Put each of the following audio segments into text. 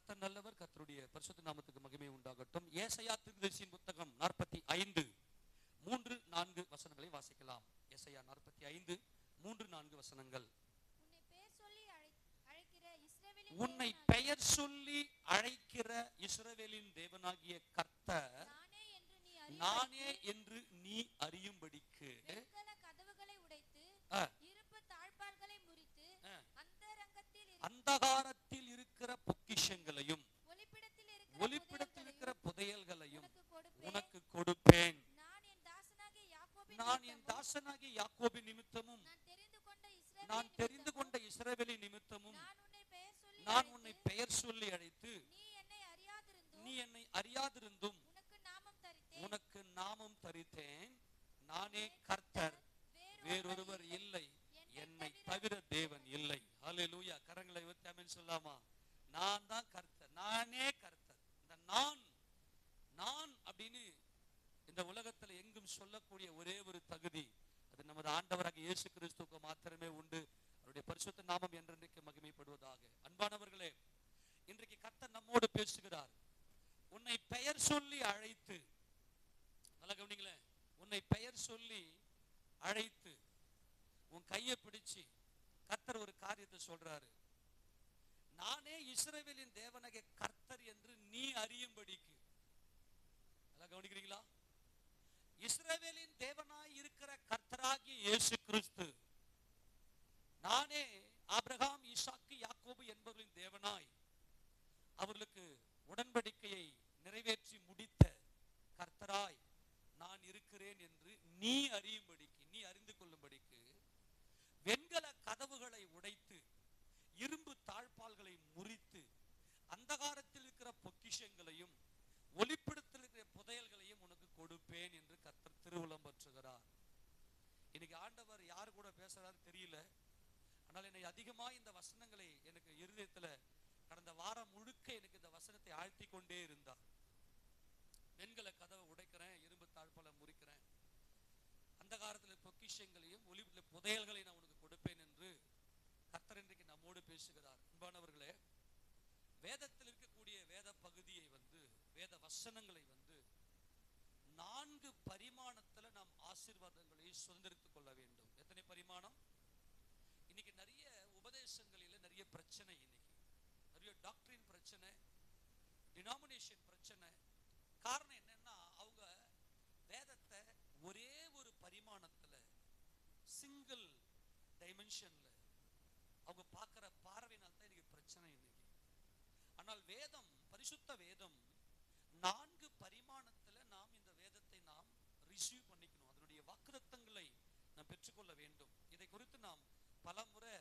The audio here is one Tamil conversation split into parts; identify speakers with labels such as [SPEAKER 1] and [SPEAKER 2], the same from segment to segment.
[SPEAKER 1] கர்த்தர் நல்லவர். கர்த்தருடைய பரிசுத்த நாமத்துக்கு மகிமை உண்டாகட்டும். ஏசாயா தீர்க்கதரிசியின் புத்தகம் 45:3-4 வசனங்களை வாசிக்கலாம். ஏசாயா 45:3-4 வசனங்கள். உன்னை பெயர் சொல்லி அழைக்கிற இஸ்ரவேலின் தேவனாகிய கர்த்தர் நானே என்று நீ அறியும்படிக்கு அந்தகாரத்தில் இருக்கிற பொக்கிஷங்களையும் ஒளிப்பிடத்தில் இருக்கிற புதையல்களையும் உனக்கு கொடுப்பேன். நான் என் தாசனாகிய யாக்கோபின் நிமித்தமும் நான் தெரிந்து கொண்ட இஸ்ரவேலின் நிமித்தமும் நான் உன்னை பெயர் சொல்லி அழைத்து நீ என்னை அறியாதிருந்தும் உனக்கு நாமம் தரித்தேன். நானே கர்த்தர், வேறொருவர் இல்லை, என்னை தவிர தேவன் இல்லை. ஹல்லேலூயா. கரங்களை உயர்த்தி ஆமென் சொல்லாமா? நான் தான் கர்த்தர், நானே கர்த்தர். இந்த நான் அப்படின்னு இந்த உலகத்துல எங்கும் சொல்லக்கூடிய ஒரே ஒரு தகுதி அது நமது ஆண்டவராக இயேசு கிறிஸ்துவுக்கு மாத்திரமே உண்டு. அவருடைய பரிசுத்த நாமம் என்றென்றைக்கு மகிமைப்படுவதாக. அன்பானவர்களே, இன்றைக்கு கர்த்தர் நம்மோடு பேசுகிறார். உன்னை பெயர் சொல்லி அழைத்து, நல்லா கவனிங்களேன், உன்னை பெயர் சொல்லி அழைத்து உன் கையை பிடிச்சு கர்த்தர் ஒரு காரியத்தை சொல்றாரு. நானே இஸ்ரவேலின் தேவனாகிய கர்த்தர் என்று நீ அறியும்படிக்கு. நல்லா கவனிக்கிறீங்களா? இஸ்ரவேலின் தேவனாய் இருக்கிற கர்த்தராகிய இயேசு கிறிஸ்து, நானே ஆபிரகாம், ஈசாக்கு, யாக்கோபு என்பவர்களின் தேவனாய் அவர்களுக்கு உடன்படிக்கையை நிறைவேற்றி முடித்த கர்த்தராய் நான் இருக்கிறேன் என்று நீ அறியும்படிக்கு, நீ அறிந்து கொள்ளும்படிக்கு வெண்கல கதவுகளை உடைத்து இரும்பு தாழ்பால்களை முறித்து அந்தகாரத்தில் இருக்கிற பொக்கிஷங்களையும் ஒளிப்பிடத்தில் இருக்கிற புதையல்களையும் உனக்கு கொடுப்பேன் என்று கர்த்தர் திருவுளம் பற்றுகிறார். இன்னைக்கு ஆண்டவர் யாரு கூட பேசுறாரு தெரியல. ஆனால் என்னை அதிகமாக இந்த வசனங்களை எனக்கு இருதயத்துல கடந்த வாரம் முழுக்க எனக்கு இந்த வசனத்தை ஆழ்த்தி கொண்டே இருந்தார். வெண்கல கதவை உடைக்கிறேன், இரும்பு தாழ்பாலை முறிக்கிறேன், அந்தகாரத்தில் பொக்கிஷங்களையும் ஒளிப்பிட புதையல்களை நான் உனக்கு கொடுப்பேன் என்று கர்த்தர் இன்றைக்கு நம்மோடு பேசுகிறார். அன்பானவர்களே, வேதத்தில் இருக்கக்கூடிய வேத பகுதியை வேத வசனங்களை 4 பரிமாணத்துல நாம் ஆசீர்வாதங்களை சுதந்திரித்துக் கொள்ள வேண்டும். எத்தனை பரிமாணம்? இன்னைக்கு நிறைய உபதேசங்களில நிறைய பிரச்சனை, இன்னைக்கு நிறைய டாக்டரின் பிரச்சனை, டினாமினேஷன் பிரச்சனை. காரணம் என்னன்னா, அவங்க வேதத்தை ஒரே ஒரு பரிமாணத்துல, சிங்கிள் டைமென்ஷன்ல அவங்க பார்க்கிற பார்வையினால் தான் இன்னைக்கு பிரச்சனை இன்னைக்கு. ஆனால் வேதம், பரிசுத்த வேதம் 4 பரிமாணத்துல நாம் இந்த வேதத்தை நாம் ரிசீவ் பண்ணிக்கணும். அதனுடைய வாக்குத்தத்தங்களை நாம் பெற்றுக்கொள்ள வேண்டும். இதை குறித்து நாம் பலமுறை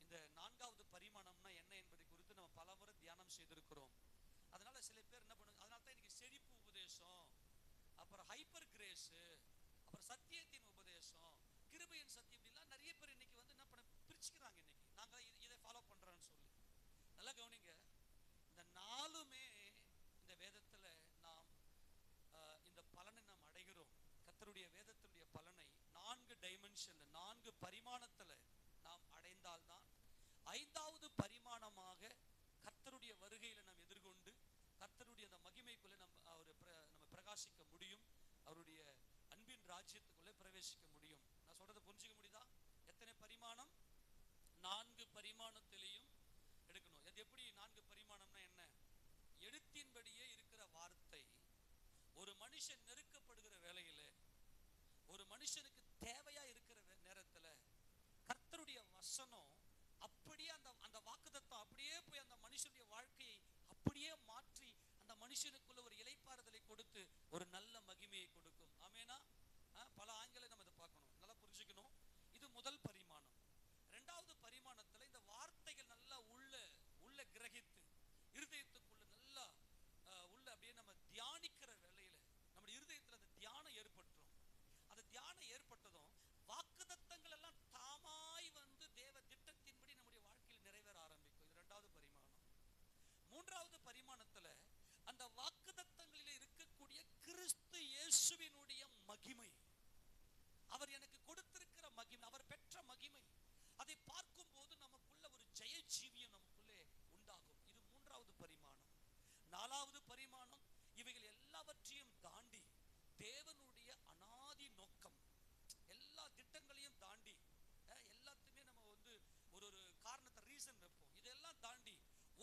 [SPEAKER 1] இந்த 4வது பரிமாணம்னா என்ன என்பதை குறித்து நம்ம பலமுறை தியானம் செய்திருக்கிறோம். அதனால சில பேர் என்ன பண்ணுங்க, அதனால தான் இன்னைக்கு செழிப்பு உபதேசம், அப்புறம் ஹைப்பர் கிரேஸ், அப்புறம் சத்தியத்தின் உபதேசம், கிருபையின் சத்தியம், இப்படிலாம் நிறைய பேர் இன்னைக்கு என்ன பண்ண பிரிச்சுக்கிறாங்க. இன்னைக்கு நாங்க இதை ஃபாலோ பண்றோம்னு சொல்லி. நல்லா கவனிங்க, இந்த 4மே இந்த வேதத்துல நாம் இந்த பலனை நாம் அடைகிறோம். கர்த்தருடைய வேதத்தினுடைய பலனை 4 டைமென்ஷன்ல, 4 பரிமாணத்துல நாம் அடைந்தால்தான் 5வது பரிமாணமாக கர்த்தருடைய வருகையில நாம் எதிர்கொண்டு கர்த்தருடைய அந்த மகிமைக்குள்ளே நம்ம பிரகாசிக்க முடியும். அவருடைய அன்பின் ராஜ்யத்துக்குள்ளே பிரவேசிக்க முடியும். நான் சொல்றதை புரிஞ்சுக்க முடியுதா? எத்தனை பரிமாணம்? தேவனுடைய அனாதி நோக்கம். எல்லா திட்டங்களையும் தாண்டி எல்லாத்தையுமே நம்ம ஒரு காரணத்தை ரீசன் வைப்போம். இதெல்லாம் தாண்டி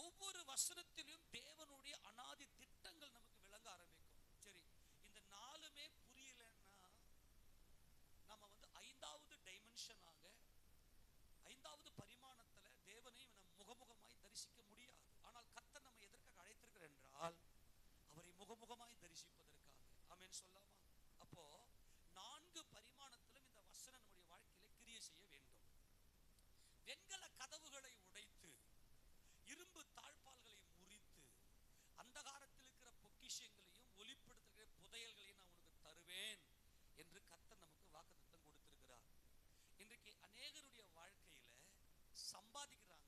[SPEAKER 1] ஒவ்வொரு வசனத்திலும் தேவனுடைய அனாதி திட்டங்கள் நமக்கு விளங்க ஆரம்பிக்கும். சரி, இந்த நாலுமே புரியலன்னா நம்ம ஐந்தாவது டைமென்ஷனாக, ஐந்தாவது பரிமாணத்துல தேவனை நம்ம முகமுகமாய் தரிசிக்க முடியாது. ஆனால் கர்த்தர் நம்ம எதற்காக அழைத்திருக்கிறார் என்றால் அவரை முகமுகமாய் தரிசிப்பதற்காக. ஆமென் சொல்லாமா? அப்போ 4 பரிமாணத்திலும் இந்த வசனம் நம்முடைய வாழ்க்கையில கிரியை செய்ய வேண்டும். வெண்கல கதவுகளை உடைத்து, இரும்பு தாழ்பால்களை முறித்து, அந்தகாரத்தில் இருக்கிற பொக்கிஷங்களையும் ஒளிப்படுத்துகிற புதையல்களையும் நான் உனக்கு தருவேன் என்று கர்த்தர் நமக்கு வாக்குத்தத்தம் கொடுத்திருக்கிறார். இன்றைக்கு அநேகருடைய வாழ்க்கையில சம்பாதிக்கிறாங்க,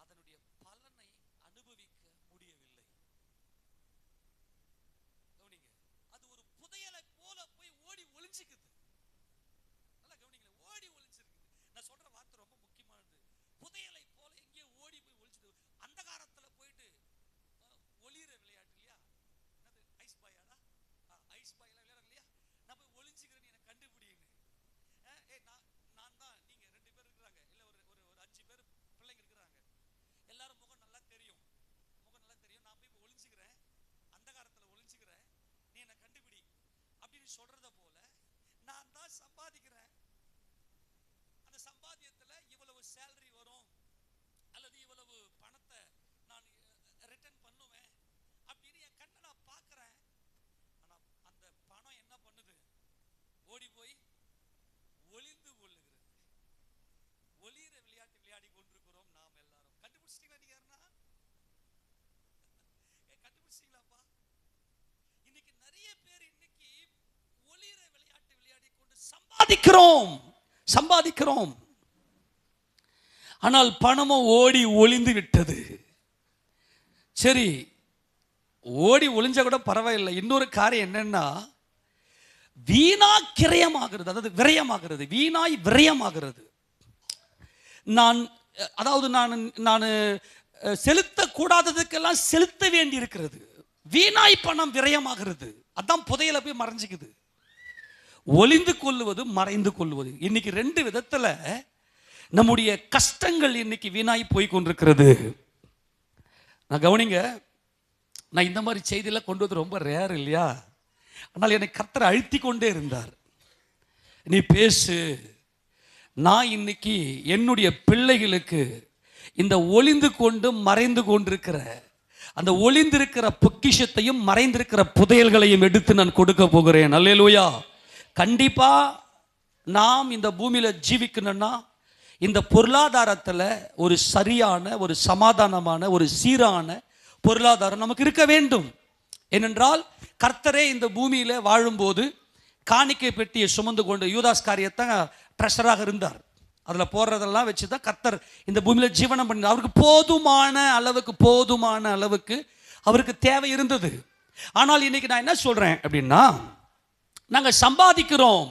[SPEAKER 1] அதனுடைய பலனை அனுபவிக்க முடியவில்லை. கவனிங்க, அது ஒரு புதையலை போல போய் ஓடி ஒளிஞ்சுக்குது. நல்லா கவனிங்க, ஓடி ஒளிஞ்சிருக்கு. நான் சொல்ற வார்த்தை ரொம்ப முக்கியமானது. புதையலை போல எங்கேயோ ஓடி போய் ஒளிஞ்சுது. அந்தகாரத்துல போயிட்டு ஒளிர விளையாட்டு இல்லையா, என்னது ஐஸ் பாயாடா, ஐஸ் பாயில விளையாடுற இல்லையா, நான் போய் ஒளிஞ்சுக்கிறேன்னு எனக்கு கண்டுபிடிங்க. நான் தான், நீங்க 2 பேர் இருக்கிறாங்க, இல்ல ஒரு 5 பேர் பிள்ளைங்க இருக்கிறாங்க. எல்லாரும் முகம் நல்லா தெரியும், நான் போய் ஒளிஞ்சுக்கிறேன், அந்தகாரத்துல ஒளிஞ்சுக்கிறேன், நீ என்ன கண்டுபிடி அப்படின்னு சொல்றத போல நான் தான் சம்பாதிக்கிறேன். அந்த சம்பாத்தியத்துல இவ்வளவு சேலரி வரும் அல்லது இவ்வளவு பணத்தை நான் ரிட்டர்ன் பண்ணுவேன் அப்படின்னு என் கண்ணை நான் பார்க்கிறேன். ஆனா அந்த பணம் என்ன பண்ணுது? ஓடி போய் ஒளிந்து கொள்ளுகிறது. ஒளிர விளையாட்டு விளையாடி கொண்டிருக்கிறோம் நாம் எல்லாரும். கண்டுபிடிச்சிட்டீங்களா? நீங்க யாருன்னா கண்டுபிடிச்சிட்டீங்களாப்பா? இன்னைக்கு நிறைய பேர் இன்னைக்கு ஒளிர விளையாட்டு விளையாடி கொண்டு சம்பாதிக்கிறோம், ஆனால் பணமும் ஓடி ஒளிந்து விட்டது. சரி, ஓடி ஒளிஞ்ச கூட பரவாயில்லை. இன்னொரு காரியம் என்னன்னா, வீணா கிரயமாகிறது, அதாவது விரயமாகிறது, வீணாய் விரயமாகிறது. நான் செலுத்தக்கூடாததுக்கெல்லாம் செலுத்த வேண்டி இருக்கிறது. வீணாய் பணம் விரயமாகிறது. அதான் புதையல போய் மறைஞ்சுக்குது. ஒளிந்து கொள்ளுவது, மறைந்து கொள்வது. இன்னைக்கு 2 விதத்துல நம்முடைய கஷ்டங்கள் இன்னைக்கு வீணாய் போய் கொண்டிருக்கிறது. நான் கவனிங்க, நான் இந்த மாதிரி செய்தியில கொண்டு வந்து ரொம்ப ரேர் இல்லையா, ஆனால் என்னை கர்த்தர் அழுத்தி கொண்டே இருந்தார். நீ பேசு, நான் இன்னைக்கு என்னுடைய பிள்ளைகளுக்கு இந்த ஒளிந்து கொண்டு மறைந்து கொண்டிருக்கிற அந்த ஒளிந்திருக்கிற பொக்கிஷத்தையும் மறைந்திருக்கிற புதையல்களையும் எடுத்து நான் கொடுக்க போகிறேன். அல்லேலூயா. கண்டிப்பா நாம் இந்த பூமியில ஜீவிக்கணும்னா இந்த பொருளாதாரத்தில் ஒரு சரியான, ஒரு சமாதானமான, ஒரு சீரான பொருளாதாரம் நமக்கு இருக்க வேண்டும். ஏனென்றால் கர்த்தரே இந்த பூமியில வாழும்போது காணிக்கை பெட்டியை சுமந்து கொண்டு யூதாஸ் காரியத்தை ட்ரெஷராக இருந்தார். அதில் போடுறதெல்லாம் வச்சு தான் கர்த்தர் இந்த பூமியில் ஜீவனம் பண்ணி, அவருக்கு போதுமான அளவுக்கு அவருக்கு தேவை இருந்தது. ஆனால் இன்னைக்கு நான் என்ன சொல்றேன் அப்படின்னா, நாங்கள் சம்பாதிக்கிறோம்,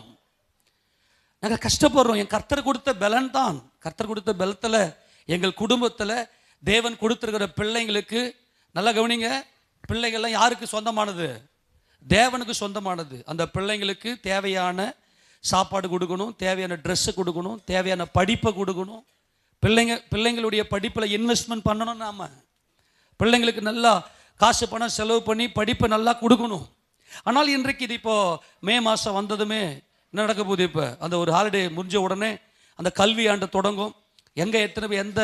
[SPEAKER 1] நாங்கள் கஷ்டப்படுறோம். என் கர்த்தர் கொடுத்த பலன் தான், கர்த்தர் கொடுத்த பலத்தில் எங்கள் குடும்பத்தில் தேவன் கொடுத்துருக்கிற பிள்ளைங்களுக்கு, நல்லா கவனிங்க, பிள்ளைகள்லாம் யாருக்கு சொந்தமானது? தேவனுக்கு சொந்தமானது. அந்த பிள்ளைங்களுக்கு தேவையான சாப்பாடு கொடுக்கணும், தேவையான ட்ரெஸ்ஸு கொடுக்கணும், தேவையான படிப்பை கொடுக்கணும். பிள்ளைங்களுடைய படிப்பில் இன்வெஸ்ட்மெண்ட் பண்ணணும். நாம் பிள்ளைங்களுக்கு நல்லா காசு பணம் செலவு பண்ணி படிப்பை நல்லா கொடுக்கணும். ஆனால் இன்றைக்கு இது இப்போது மே மாதம் வந்ததுமே என்ன நடக்க போகுது? இப்போ அந்த ஒரு ஹாலிடே முடிஞ்ச உடனே அந்த கல்வி ஆண்டு தொடங்கும். எங்கே எத்தனை பேர் எந்த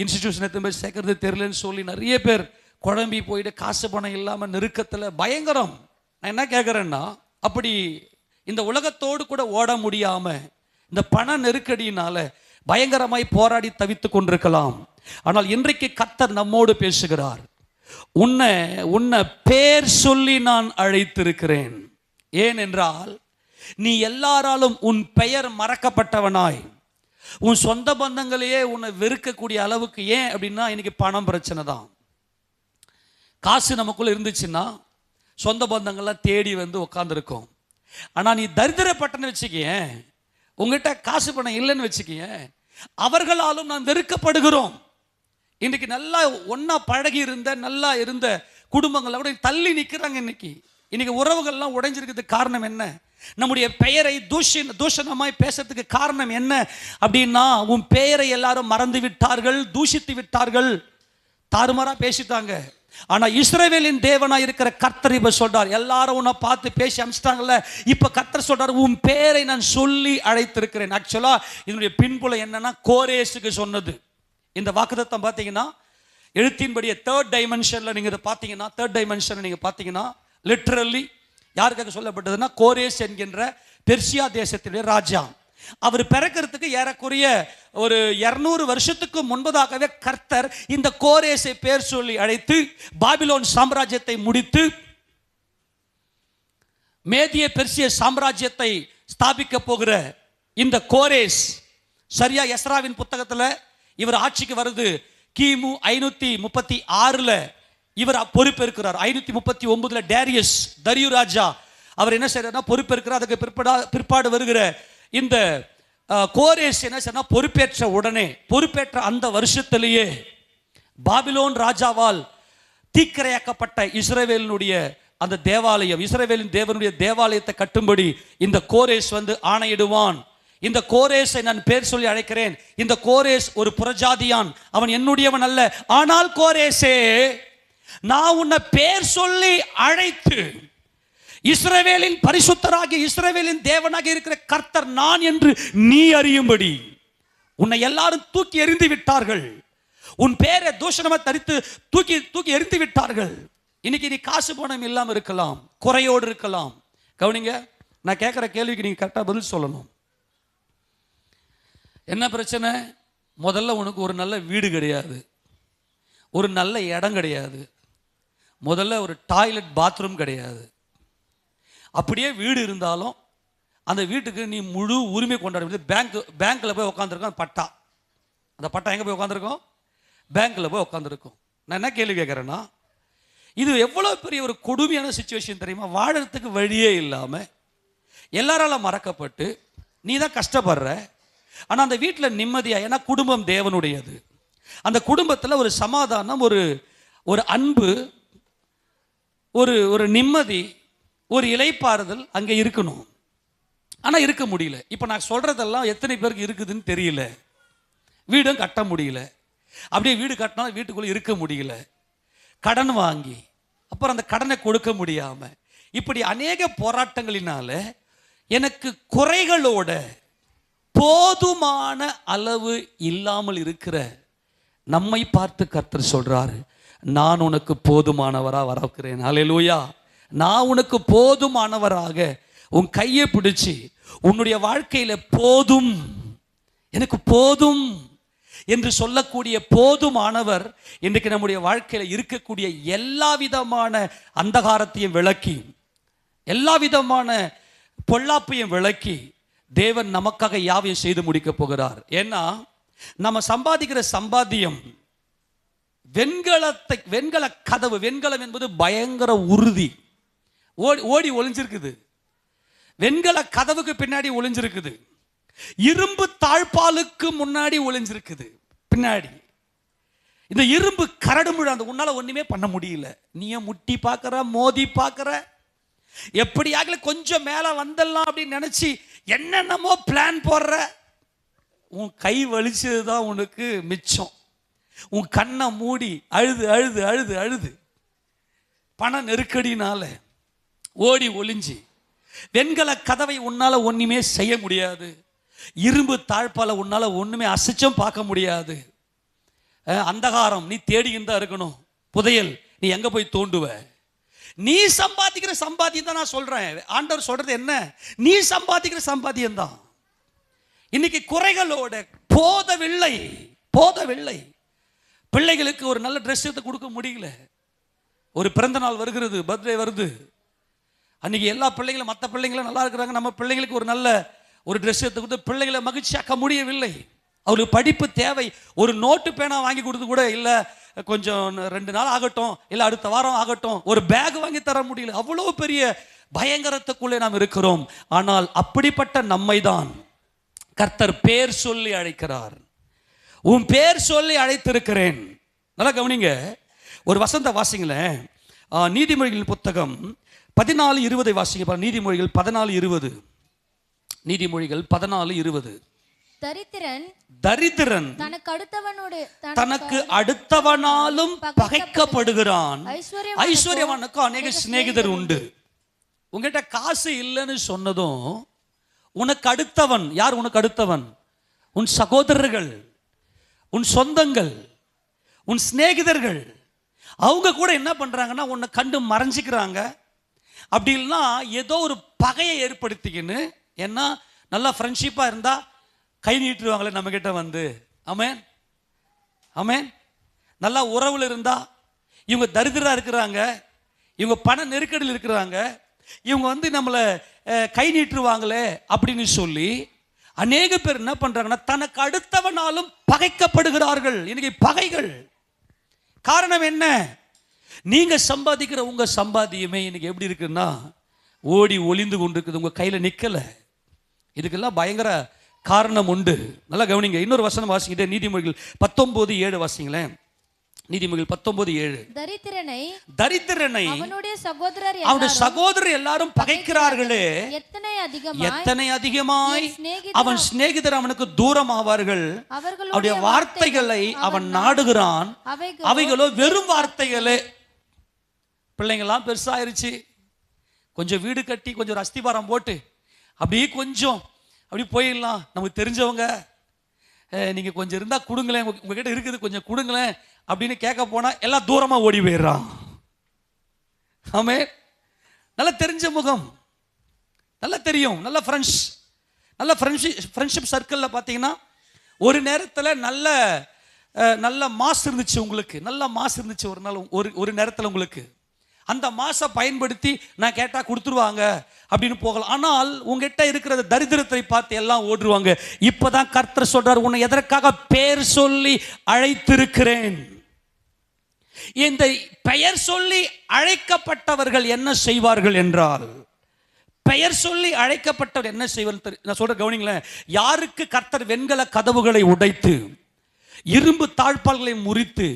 [SPEAKER 1] இன்ஸ்டிடியூஷன் எத்தனை பேர் சேர்க்கறது தெரியலன்னு சொல்லி நிறைய பேர் குழம்பி போயிட்டு காசு பணம் இல்லாமல் நெருக்கத்தில் பயங்கரம். நான் என்ன கேட்குறேன்னா, அப்படி இந்த உலகத்தோடு கூட ஓட முடியாமல் இந்த பண நெருக்கடியினால பயங்கரமாய் போராடி தவித்து கொண்டிருக்கலாம். ஆனால் இன்றைக்கு கர்த்தர் நம்மோடு பேசுகிறார். உன்னை பேர் சொல்லி நான் அழைத்திருக்கிறேன். ஏனென்றால் நீ எல்லாராலும் உன் பெயர் மறக்கப்பட்டவனாய், உன் சொந்த பந்தங்களையே உன்னை வெறுக்கக்கூடிய அளவுக்கு. ஏன் அப்படின்னா, இன்னைக்கு பணம் பிரச்சனை தான். காசு நமக்குள்ள இருந்துச்சுன்னா சொந்த பந்தங்கள்லாம் தேடி வந்து உட்காந்துருக்கோம். ஆனால் நீ தரித்திரப்பட்டன்னு வச்சுக்கேன், உங்ககிட்ட காசு பணம் இல்லைன்னு வச்சுக்கேன், அவர்களாலும் நான் வெறுக்கப்படுகிறோம். இன்னைக்கு நல்லா ஒன்னா பழகி இருந்த நல்லா இருந்த குடும்பங்கள் கூட தள்ளி நிற்கிறாங்க. இன்னைக்கு உறவுகள்லாம் உடைஞ்சிருக்கிறதுக்கு காரணம் என்ன? நம்முடைய பெயரை தூஷணமாய் பேசுறதுக்கு காரணம் என்ன அப்படின்னா, உன் பெயரை எல்லாரும் மறந்து விட்டார்கள், தூஷித்து விட்டார்கள், தாறுமாறா பேசிட்டாங்க. ஆனா இஸ்ரவேலின் தேவனா இருக்கிற கர்த்தர் இப்ப சொல்றார், எல்லாரும் உன்னை பார்த்து பேசி அமிச்சிட்டாங்கல்ல, இப்ப கர்த்தர் சொல்றார், உன் பேரை நான் சொல்லி அழைத்திருக்கிறேன். ஆக்சுவலா இதனுடைய பின்புலம் என்னன்னா, கோரேசுக்கு சொன்னது. இந்த வாக்குத்தத்தம் பார்த்தீங்கன்னா எழுத்தின்படியே தேர்ட் டைமென்ஷன்ல நீங்க இதை பார்த்தீங்கன்னா, தேர்ட் டைமென்ஷன்ல நீங்க பார்த்தீங்கன்னா லிட்டரலி யாருக்காக சொல்லப்பட்டதுன்னா, கோரேஸ் என்கின்ற பெர்சியா தேசத்தினுடைய ராஜா. அவர் பிறக்கிறதுக்கு ஏறக்குறைய ஒரு 200 வருஷத்துக்கு முன்பதாகவே கர்த்தர் இந்த கோரேசை பேர் சொல்லி அழைத்து பாபிலோன் சாம்ராஜ்யத்தை முடித்து மேதிய பெர்சிய சாம்ராஜ்யத்தை ஸ்தாபிக்க போகிற இந்த கோரேஸ் சரியா எஸ்ராவின் புத்தகத்தில் இவர் ஆட்சிக்கு வருது. கிமு 536 இவர் பொறுப்பேற்கிறார். 539 டேரியஸ் தரியு ராஜா அவர் என்ன செய்யறாருன்னா பொறுப்பேற்கிறார். அதுக்கு பிற்பாடு வருகிற இந்த கோரேஸ் என்ன செய்ய பொறுப்பேற்ற உடனே பொறுப்பேற்ற அந்த வருஷத்திலேயே பாபிலோன் ராஜாவால் தீக்கிரையாக்கப்பட்ட இஸ்ரவேலினுடைய அந்த தேவாலயம், இஸ்ரவேலின் தேவனுடைய தேவாலயத்தை கட்டும்படி இந்த கோரேஸ் வந்து ஆணையிடுவான். இந்த கோரேஸை நான் பேர் சொல்லி அழைக்கிறேன். இந்த கோரேஸ் ஒரு புறஜாதியான், அவன் என்னுடையவன் அல்ல. ஆனால் கோரேஸே, நான் உன்னை பேர் சொல்லி அழைத்து இஸ்ரவேலின் பரிசுத்தராகி இஸ்ரவேலின் தேவனாக இருக்கிற கர்த்தர் நான் என்று நீ அறியும்படி உன்னை எல்லாரும் தூக்கி எறிந்து விட்டார்கள். உன் பேரை தூஷணமா தரித்து தூக்கி எறிந்து விட்டார்கள். இன்னைக்கு நீ காசு பணம் இல்லாமல் இருக்கலாம், குறையோடு இருக்கலாம். கவனிங்க, நான் கேட்கிற கேள்விக்கு நீங்க கரெக்டா பதில் சொல்லணும். என்ன பிரச்சனை? முதல்ல உனக்கு ஒரு நல்ல வீடு கிடையாது, ஒரு நல்ல இடம் கிடையாது, முதல்ல ஒரு டாய்லெட் பாத்ரூம் கிடையாது. அப்படியே வீடு இருந்தாலும் அந்த வீட்டுக்கு நீ முழு உரிமை கொண்டாட முடியாது. பேங்க்ல போய் உட்காந்துருக்கோம் பட்டா, அந்த பட்டா எங்கே போய் உட்காந்துருக்கோம்? பேங்க்ல போய் உட்காந்துருக்கோம். நான் என்ன கேள்வி கேட்குறேன்னா, இது எவ்வளோ பெரிய ஒரு கொடுமையான சிச்சுவேஷன் தெரியுமா? வாழறதுக்கு வழியே இல்லாமல் எல்லாரால மறக்கப்பட்டு நீ தான் கஷ்டப்படுற. ஆனால் அந்த வீட்டில் நிம்மதியாக, ஏன்னா குடும்பம் தேவனுடையது. அந்த குடும்பத்தில் ஒரு சமாதானம், ஒரு அன்பு, ஒரு நிம்மதி, ஒரு இளைப்பாறுதல் அங்கே இருக்கணும். ஆனால் இருக்க முடியல. இப்போ நான் சொல்றதெல்லாம் எத்தனை பேருக்கு இருக்குதுன்னு தெரியல. வீடும் கட்ட முடியல. அப்படியே வீடு கட்டினா வீட்டுக்குள்ளே இருக்க முடியல. கடன் வாங்கி அப்புறம் அந்த கடனை கொடுக்க முடியாம, இப்படி அநேக போராட்டங்களினால எனக்கு குறைகளோட போதுமான அளவு இல்லாமல் இருக்கிற நம்மை பார்த்து கர்த்தர் சொல்றாரு, நான் உனக்கு போதுமானவரா வரக்கிறேன். அல்லேலூயா. நான் உனக்கு போதுமானவராக உன் கையை பிடிச்சி உன்னுடைய வாழ்க்கையில போதும், எனக்கு போதும் என்று சொல்லக்கூடிய போதுமானவர் இன்றைக்கு நம்முடைய வாழ்க்கையில இருக்கக்கூடிய எல்லா விதமான அந்தகாரத்தையும் விளக்கி, எல்லா விதமான பொல்லாப்பையும் விளக்கி தேவன் நமக்காக யாவையும் செய்து முடிக்க போகிறார். ஏன்னா நம்ம சம்பாதிக்கிற சம்பாத்தியம் வெண்கல கதவு. வெண்கலம் என்பது பயங்கர உறுதி. ஓடி ஒளிஞ்சிருக்குது. வெண்கல கதவுக்கு பின்னாடி ஒளிஞ்சிருக்குது. இரும்பு தாழ்பாலுக்கு முன்னாடி ஒளிஞ்சிருக்குது பின்னாடி. இந்த இரும்பு கரடு முழு, அந்த உன்னால ஒண்ணுமே பண்ண முடியல. நீயே முட்டி பார்க்கற, மோதி பார்க்கற, எப்படியாக கொஞ்சம் மேல வந்துடலாம் அப்படின்னு நினைச்சு என்னென்னமோ பிளான் போடுற. உன் கை வலிச்சதுதான் உனக்கு மிச்சம். உன் கண்ணை மூடி அழுது அழுது அழுது அழுது பண நெருக்கடினால ஓடி ஒளிஞ்சி வெண்கல கதவை உன்னால ஒண்ணுமே செய்ய முடியாது. இரும்பு தாழ்பால உன்னால ஒண்ணுமே அசைச்சும் பார்க்க முடியாது. அந்தகாரம் நீ தேடிக்கிட்டு தான் இருக்கணும். புதையல் நீ எங்க போய் தோண்டுவ? நீ சம்பாதிக்கிற சம்பாத்தியம் தான் நான் சொல்றேன். ஆண்டவர் சொல்றது என்ன? நீ சம்பாதிக்கிற சம்பாத்தியம் தான். இன்னைக்கு குறைகளோட போதவில்லை. பிள்ளைகளுக்கு ஒரு நல்ல ட்ரெஸ் எடுத்து கொடுக்க முடியல. ஒரு பிறந்த நாள் வருகிறது, பர்த்டே வருது. அன்னைக்கு எல்லா பிள்ளைங்களும், மற்ற பிள்ளைங்களும் நல்லா இருக்கிறாங்க, நம்ம பிள்ளைங்களுக்கு ஒரு நல்ல ஒரு ட்ரெஸ் எடுத்து கொடுத்து பிள்ளைகளை மகிழ்ச்சியாக்க முடியவில்லை. அவளுக்கு படிப்பு தேவை. ஒரு நோட்டு பேனா வாங்கி கொடுத்து கூட இல்லை, கொஞ்சம் 2 நாள் ஆகட்டும், இல்லை அடுத்த வாரம் ஆகட்டும், ஒரு பேக் வாங்கி தர முடியல. அவ்வளோ பெரிய பயங்கரத்துக்குள்ளே நாம் இருக்கிறோம். ஆனால் அப்படிப்பட்ட நம்மை தான் கர்த்தர் பேர் சொல்லி அழைக்கிறார். உன் பேர் சொல்லி அழைத்திருக்கிறேன். நல்லா கவனிங்க. ஒரு வசந்த வாசிங்களேன். நீதிமொழிகள் புத்தகம் 14:20 வாசிங்க. நீதிமொழிகள் 14:20. நீதிமொழிகள் 14:20. தரித்திரன் தனக்கு அடுத்தவனாலும் பகைக்கப்படுகிறான், ஐஸ்வர்யவானுக்கு அநேக சிநேகிதர் உண்டு. உங்ககிட்ட காசு இல்லைன்னு சொன்னதும் உனக்கு அடுத்தவன் யார்? உனக்கு அடுத்தவன் உன் சகோதரர்கள், உன் சொந்தங்கள், உன் சிநேகிதர்கள். அவங்க கூட என்ன பண்றாங்கன்னா உன்னை கண்டு மறைஞ்சிக்கிறாங்க. அப்படி இல்லைன்னா ஏதோ ஒரு பகையை ஏற்படுத்திக்கின்னு, ஏன்னா நல்லா ஃப்ரெண்ட்ஷிப்பா இருந்தா கை நீட்டுருவாங்களே நம்ம கிட்ட வந்து. ஆமென் ஆமென். நல்லா உறவுல இருந்தா இவங்க தரித்திரா இருக்கிறாங்க, இவங்க பண நெருக்கடியில் இருக்கிறாங்க, இவங்க வந்து நம்மளை கை நீட்டுருவாங்களே அப்படின்னு சொல்லி அநேக பேர் என்ன பண்றாங்கன்னா தனக்கு அடுத்தவனாலும் பகைக்கப்படுகிறார்கள். இன்னைக்கு பகைகள் காரணம் என்ன? நீங்க சம்பாதிக்கிற உங்க சம்பாத்தியமே இன்னைக்கு எப்படி இருக்குன்னா ஓடி ஒளிந்து கொண்டு இருக்குது, உங்க கையில நிக்கல. இதுக்கெல்லாம் பயங்கர காரணம் உண்டு. நல்லா கவனிங்க. இன்னொரு வசனம் வாசிக்கிட்டே நீதிமொழிகள் 19:7 வாசிங்களேன். நீதிமொழிகள் 19:7. தரித்திரனை அவனுடைய சகோதரர் எல்லாரும் பகைக்கிறார்களே, எத்தனை அதிகமாய் அவன் சிநேகிதர் அவனுக்கு தூரம் ஆவார்கள். அவருடைய வார்த்தைகளை அவன் நாடுகிறான், அவைகளோ வெறும் வார்த்தைகளே. பிள்ளைங்கள்லாம் பெருசாயிருச்சு, கொஞ்சம் வீடு கட்டி கொஞ்சம் ஒரு அஸ்திபாரம் போட்டு அப்படியே கொஞ்சம் அப்படி போயிடலாம். நமக்கு தெரிஞ்சவங்க நீங்க கொஞ்சம் இருந்தா கொடுங்களேன், உங்ககிட்ட இருக்குது கொஞ்சம் கொடுங்களேன் அப்படின்னு கேட்க போனா எல்லாம் தூரமா ஓடி போயிடுறான். ஆமே, நல்லா தெரிஞ்ச முகம், நல்லா தெரியும், நல்ல ஃப்ரெண்ட்ஸ், நல்ல ஃப்ரெண்ட்ஷிப் சர்க்கிளில் பார்த்தீங்கன்னா ஒரு நேரத்தில் நல்ல மாசு இருந்துச்சு, உங்களுக்கு நல்ல மாசு இருந்துச்சு ஒரு நாள், ஒரு நேரத்தில் உங்களுக்கு அந்த மாசை பயன்படுத்தி நான் கேட்டா கொடுத்துருவாங்க அப்படின்னு போகலாம். ஆனால் உங்ககிட்ட இருக்கிற தரித்திரத்தை பார்த்து எல்லாம் ஓடுவாங்க. இப்பதான் கர்த்தர் சொல்றார், உன்னை எதற்காக பெயர் சொல்லி அழைத்திருக்கிறேன். இந்த பெயர் சொல்லி அழைக்கப்பட்டவர்கள் என்ன செய்வார்கள் என்றால், பெயர் சொல்லி அழைக்கப்பட்டவர் என்ன செய்வார்கள் நான் சொல்ற கவனிங்களேன். யாருக்கு கர்த்தர் வெண்கல கதவுகளை உடைத்து இரும்பு தாழ்பால்களை முறித்து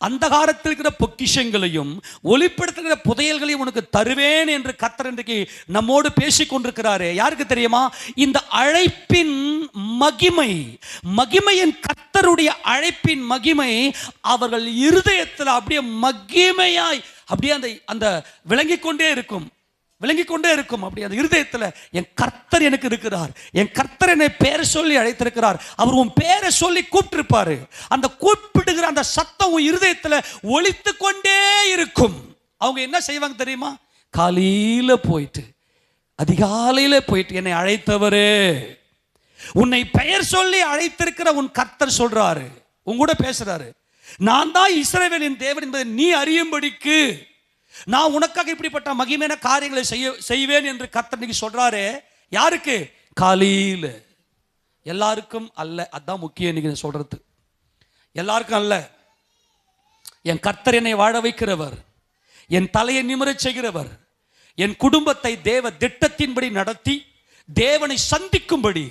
[SPEAKER 1] அந்தகாரத்தில் இருக்கிற பொக்கிஷங்களையும் ஒளிப்படுத்துகிற புதையல்களையும் உனக்கு தருவேன் என்று கர்த்தர் இன்றைக்கு நம்மோடு பேசிக் கொண்டிருக்கிறாரே, யாருக்கு தெரியுமா? இந்த அழைப்பின் மகிமையின் கர்த்தருடைய அழைப்பின் மகிமை அவர்கள் இருதயத்தில் அப்படியே மகிமையாய் அப்படியே அந்த விளங்கிக் கொண்டே இருக்கும். அப்படி அந்த இருதயத்தில் என் கர்த்தர் எனக்கு இருக்கிறார், என் கர்த்தர் என்னை பேரை சொல்லி அழைத்திருக்கிறார், அவர் உன் பேரை சொல்லி கூப்பிட்டிருப்பாரு. அந்த கூப்பிடுகிற அந்த சத்தம் உன் இருதயத்தில் ஒலித்து கொண்டே இருக்கும். அவங்க என்ன செய்வாங்க தெரியுமா? காலையில போயிட்டு அதிகாலையில போயிட்டு என்னை அழைத்தவரே, உன்னை பெயர் சொல்லி அழைத்திருக்கிற உன் கர்த்தர் சொல்றாரு, உன் கூட பேசுறாரு, நான் தான் இஸ்ரவேலின் தேவன் என்பதை நீ அறியும்படிக்கு நான் உனக்காக இப்படிப்பட்ட மகிமையான காரியங்களை செய்வேன் என்று கர்த்தர் சொல்றாரு. யாருக்கு? காலையில. எல்லாருக்கும் அல்ல, அதான் முக்கியம் இன்னைக்கு சொல்றது. எல்லாருக்கும் அல்ல. என் கர்த்தர் என்னை வாழ வைக்கிறவர், என் தலையை நிமிரச் செய்கிறவர், என் குடும்பத்தை தேவ திட்டத்தின்படி நடத்தி தேவனை சந்திக்கும்படி,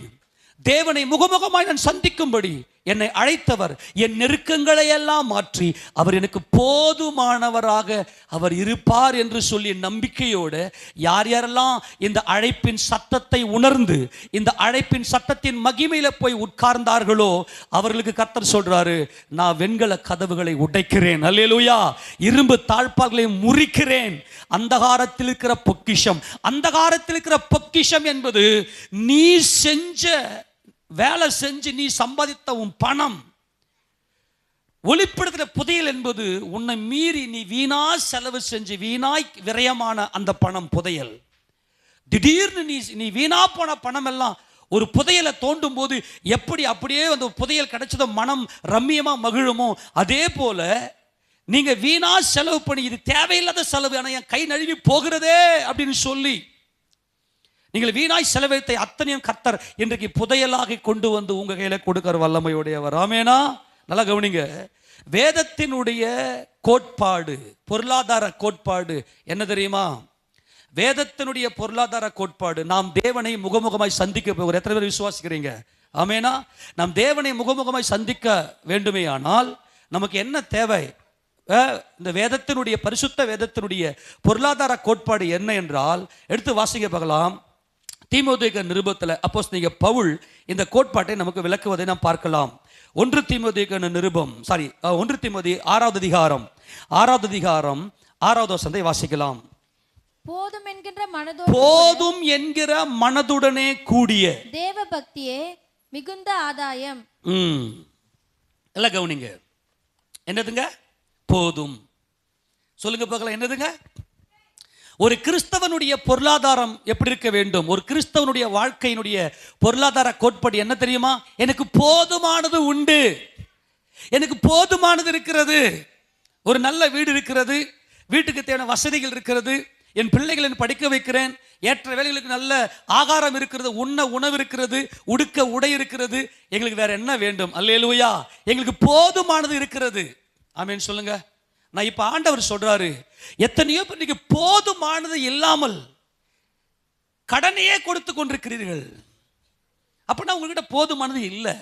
[SPEAKER 1] தேவனை முகமுகமாய் நான் சந்திக்கும்படி என்னை அழைத்தவர், என் நெருக்கங்களை எல்லாம் மாற்றி அவர் எனக்கு போதுமானவராக அவர் இருப்பார் என்று சொல்லி நம்பிக்கையோடு யாரெல்லாம் இந்த அழைப்பின் சத்தத்தை உணர்ந்து இந்த அழைப்பின் சத்தத்தின் மகிமையில போய் உட்கார்ந்தார்களோ அவர்களுக்கு கர்த்தர் சொல்றாரு, நான் வெண்கல கதவுகளை உடைக்கிறேன், அல்லேலூயா, இரும்பு தாழ்பால்களை முறிக்கிறேன். அந்தகாரத்தில் இருக்கிற பொக்கிஷம், அந்தகாரத்தில் இருக்கிற பொக்கிஷம் என்பது நீ செஞ்ச வேலை செஞ்சு நீ சம்பாதித்த உன் பணம். ஒளிப்படுத்துகிற புதையல் என்பது உன்னை மீறி நீ வீணா செலவு செஞ்சு வீணாய் விரயமான அந்த பணம் புதையல். திடீர்னு நீ வீணா போன பணம் எல்லாம் ஒரு புதையலை தோண்டும் போது எப்படி அப்படியே அந்த புதையல் கிடைச்சதோ மனம் ரம்மியமா மகிழுமோ, அதே போல நீங்க வீணா செலவு பண்ணி இது தேவையில்லாத செலவு, ஆனால் என் கை நழுவி போகிறதே அப்படின்னு சொல்லி நீங்கள் வீணாய் செலவழித்த அத்தனையும் கர்த்தர் இன்றைக்கு புதையலாக கொண்டு வந்து உங்க கையில கொடுக்கிற வல்லமையுடையவர். ஆமெனா? நல்லா கவனிங்க. வேதத்தினுடைய கோட்பாடு, பொருளாதார கோட்பாடு என்ன தெரியுமா? வேதத்தினுடைய பொருளாதார கோட்பாடு, நாம் தேவனை முகமுகமாய் சந்திக்க போகிறோம். எத்தனை பேர் விசுவாசிக்கிறீங்க? ஆமெனா? நாம் தேவனை முகமுகமாய் சந்திக்க வேண்டுமே ஆனால் நமக்கு என்ன தேவை? இந்த வேதத்தினுடைய பரிசுத்த வேதத்தினுடைய பொருளாதார கோட்பாடு என்ன என்றால், எடுத்து வாசிக்க பார்க்கலாம். தீமோத்தேயு நிருபத்தில் அப்போஸ்தலனாகிய பவுல் இந்த கோட்பாட்டை நமக்கு விளக்குவதை நாம் பார்க்கலாம். 1 தீமோத்தேயு நிருபம் 1 தீமோத்தேயு 6வது அதிகாரம் 6வது வசனத்தை வாசிக்கலாம். போதும் என்கிற மனதுடனே கூடிய
[SPEAKER 2] தேவ பக்தியே மிகுந்த ஆதாயம்.
[SPEAKER 1] எல்லாம் கவனிங்க. என்னதுங்க? போதும். சொல்லுங்க பார்க்கலாம், என்னதுங்க? ஒரு கிறிஸ்தவனுடைய பொருளாதாரம் எப்படி இருக்க வேண்டும்? ஒரு கிறிஸ்தவனுடைய வாழ்க்கையினுடைய பொருளாதார கோட்பாடு என்ன தெரியுமா? எனக்கு போதுமானது உண்டு, எனக்கு போதுமானது இருக்கிறது. ஒரு நல்ல வீடு இருக்கிறது, வீட்டுக்கு தேவையான வசதிகள் இருக்கிறது, என் பிள்ளைகளை படிக்க வைக்கிறேன், ஏற்ற வேலைகளுக்கு நல்ல ஆகாரம் இருக்கிறது, உண்ண உணவு இருக்கிறது, உடுக்க உடை இருக்கிறது, எங்களுக்கு வேற என்ன வேண்டும்? அல்லேலூயா, எங்களுக்கு போதுமானது இருக்கிறது. ஆமென் சொல்லுங்க. நான் இப்ப ஆண்டவர் சொல்றாரு, எத்தனையோ பேருக்கு போதுமானது இல்லாமல் கடனையே கொடுத்து கொண்டிருக்கிறீர்கள். அப்படின்னா உங்ககிட்ட போதுமானது இல்லை.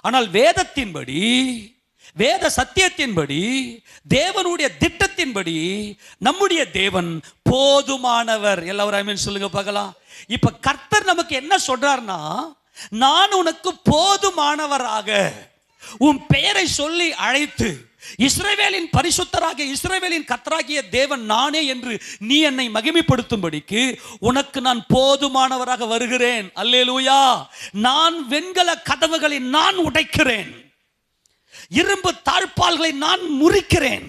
[SPEAKER 1] ஆனால் வேதத்தின்படி, வேத சத்தியத்தின்படி, தேவனுடைய திட்டத்தின்படி நம்முடைய தேவன் போதுமானவர். எல்லாரும் ஆமென் சொல்லுங்க பார்க்கலாம். இப்ப கர்த்தர் நமக்கு என்ன சொல்றார்னா, நான் உனக்கு போதுமானவராக உன் பெயரை சொல்லி அழைத்து, இஸ்ரவேலின் பரிசுத்தராகிய இஸ்ரவேலின் கர்த்தராகிய தேவன் நானே என்று நீ என்னை மகிமைப்படுத்தும்படிக்கு உனக்கு நான் போதுமானவராக வருகிறேன். அல்லேலூயா. நான் வெண்கல கதவுகளை நான் உடைக்கிறேன், இரும்பு தாழ்பால்களை நான் முறிக்கிறேன்,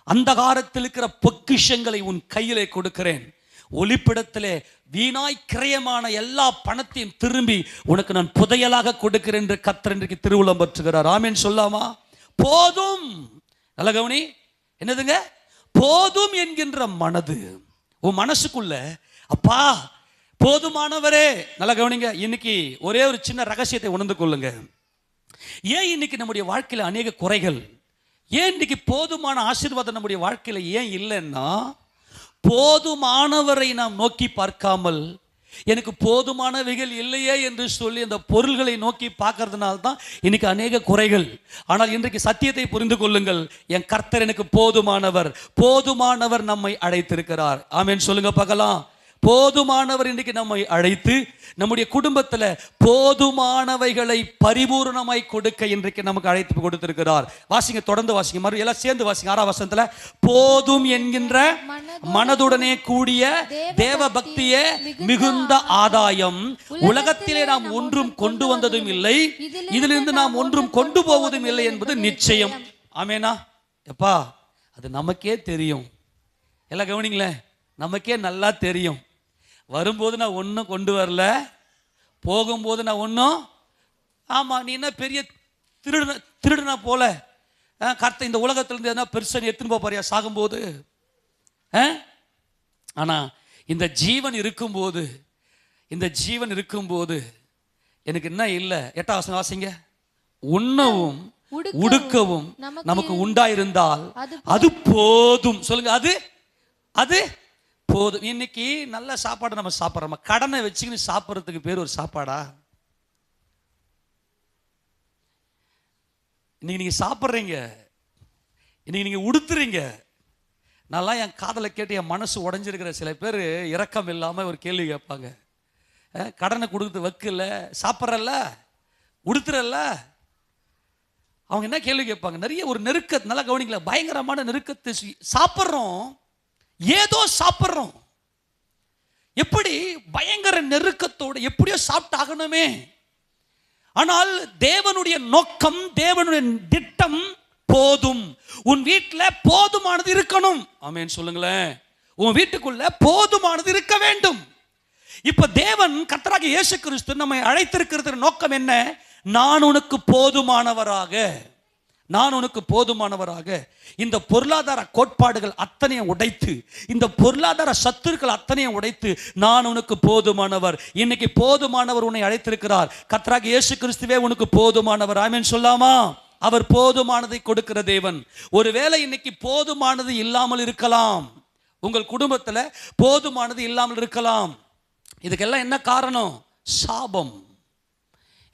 [SPEAKER 1] அந்தகாரத்தில் இருக்கிற பொக்கிஷங்களை உன் கையிலே கொடுக்கிறேன், ஒளிப்பிடத்திலே வீணாய் கிரயமான எல்லா பணத்தையும் திரும்பி உனக்கு நான் புதையலாக கொடுக்கிறேன் என்று கர்த்தர் இன்றைக்கு திருவுளம் பற்றுகிறார். ஆமென் சொல்லாமா? போதும். நல்ல கவனி, என்னதுங்க? போதும் என்கின்ற மனது உன் மனசுக்குள்ள, அப்பா போதுமானவரே. நல்ல கவனிங்க. இன்னைக்கு ஒரே ஒரு சின்ன ரகசியத்தை உணர்ந்து கொள்ளுங்க. ஏன் இன்னைக்கு நம்முடைய வாழ்க்கையில் அநேக குறைகள்? ஏன் இன்னைக்கு போதுமான ஆசீர்வாதம் நம்முடைய வாழ்க்கையில் ஏன் இல்லைன்னா, போதுமானவரை நாம் நோக்கி பார்க்காமல், எனக்கு போதுமானவைகள் இல்லையே என்று சொல்லி அந்த பொருள்களை நோக்கி பார்க்கறதுனால தான் இன்னைக்கு அநேக குறைகள். ஆனால் இன்றைக்கு சத்தியத்தை புரிந்து கொள்ளுங்கள், என் கர்த்தர் எனக்கு போதுமானவர். போதுமானவர் நம்மை அழைத்திருக்கிறார். ஆமென் சொல்லுங்க பார்க்கலாம். போதுமானவர் இன்றைக்கு நம்மை அழைத்து நம்முடைய குடும்பத்தில் போதுமானவைகளை பரிபூர்ணமாய் கொடுக்க இன்றைக்கு நமக்கு அழைத்து கொடுத்திருக்கிறார். வாசிங்க, தொடர்ந்து வாசிங்க, மறு எல்லாம் சேர்ந்து வாசிங்க. 6ஆம் வசனத்துல, போதும் என்கின்ற மனதுடனே கூடிய தேவ பக்தியே மிகுந்த ஆதாயம். உலகத்திலே நாம் ஒன்றும் கொண்டு வந்ததும் இல்லை, இதிலிருந்து நாம் ஒன்றும் கொண்டு போவதும் இல்லை என்பது நிச்சயம். ஆமேனா? எப்பா, அது நமக்கே தெரியும். எல்லாம் கவனிங்களேன், நமக்கே நல்லா தெரியும். வரும்போது நான் ஒன்றும் கொண்டு வரல, போகும்போது நான் ஒன்றும், ஆமாம் நீ என்ன பெரிய திருடுனா போல கர்த்தர் இந்த உலகத்திலிருந்து எதனா பெருசன் எடுத்துன்னு போறியா சாகும்போது? ஆனால் இந்த ஜீவன் இருக்கும்போது, இந்த ஜீவன் இருக்கும்போது எனக்கு என்ன இல்லை? 8ஆம் வசனம் வாசிங்க. உண்ணவும் உடுக்கவும் நமக்கு உண்டாயிருந்தால் அது போதும். சொல்லுங்க, அது அது போதும். இன்னைக்கு நல்ல சாப்பாடு நம்ம சாப்பிட்றோம், கடனை வச்சுக்கின்னு சாப்பிட்றதுக்கு பேர் ஒரு சாப்பாடா? இன்னைக்கு நீங்க சாப்பிட்றீங்க, இன்னைக்கு நீங்க உடுத்துறீங்க. நல்லா என் காதலை கேட்டு என் மனசு உடஞ்சிருக்கிற சில பேர் இரக்கம் இல்லாமல் ஒரு கேள்வி கேட்பாங்க. கடனை கொடுத்து வைக்கல, சாப்பிட்றல்ல, உடுத்துறல்ல, அவங்க என்ன கேள்வி கேட்பாங்க? நிறைய ஒரு நெருக்க, நல்லா கவனிக்கல, பயங்கரமான நெருக்கத்தை சாப்பிட்றோம், ஏதோ சாப்பிட்றோம். எப்படி பயங்கர நெருக்கத்தோடு எப்படியோ சாப்பிட்டாகணுமே. ஆனால் தேவனுடைய நோக்கம், தேவனுடைய திட்டம் போதும். உன் வீட்டில் போதுமானது இருக்கணும். ஆமென் சொல்லுங்களேன். உன் வீட்டுக்குள்ள போதுமானது இருக்க வேண்டும். இப்ப தேவன் கர்த்தராகிய இயேசு கிறிஸ்து நம்மை அழைத்திருக்கிறது நோக்கம் என்ன? நான் உனக்கு போதுமானவராக, நான் உனக்கு போதுமானவராக. இந்த பொருளாதார கோட்பாடுகள் அத்தனையும் உடைத்து, இந்த பொருளாதார சத்துருக்கள் அத்தனையும் உடைத்து, நான் உனக்கு போதுமானவர். இன்னைக்கு போதுமானவர் உன்னை அழைத்திருக்கிறார். கர்த்தராகிய இயேசு கிறிஸ்துவே உனக்கு போதுமானவர். ஆமென் சொல்லாமா? அவர் போதுமானதை கொடுக்கிற தேவன். ஒருவேளை இன்னைக்கு போதுமானது இல்லாமல் இருக்கலாம், உங்கள் குடும்பத்தில் போதுமானது இல்லாமல் இருக்கலாம். இதுக்கெல்லாம் என்ன காரணம்? சாபம்.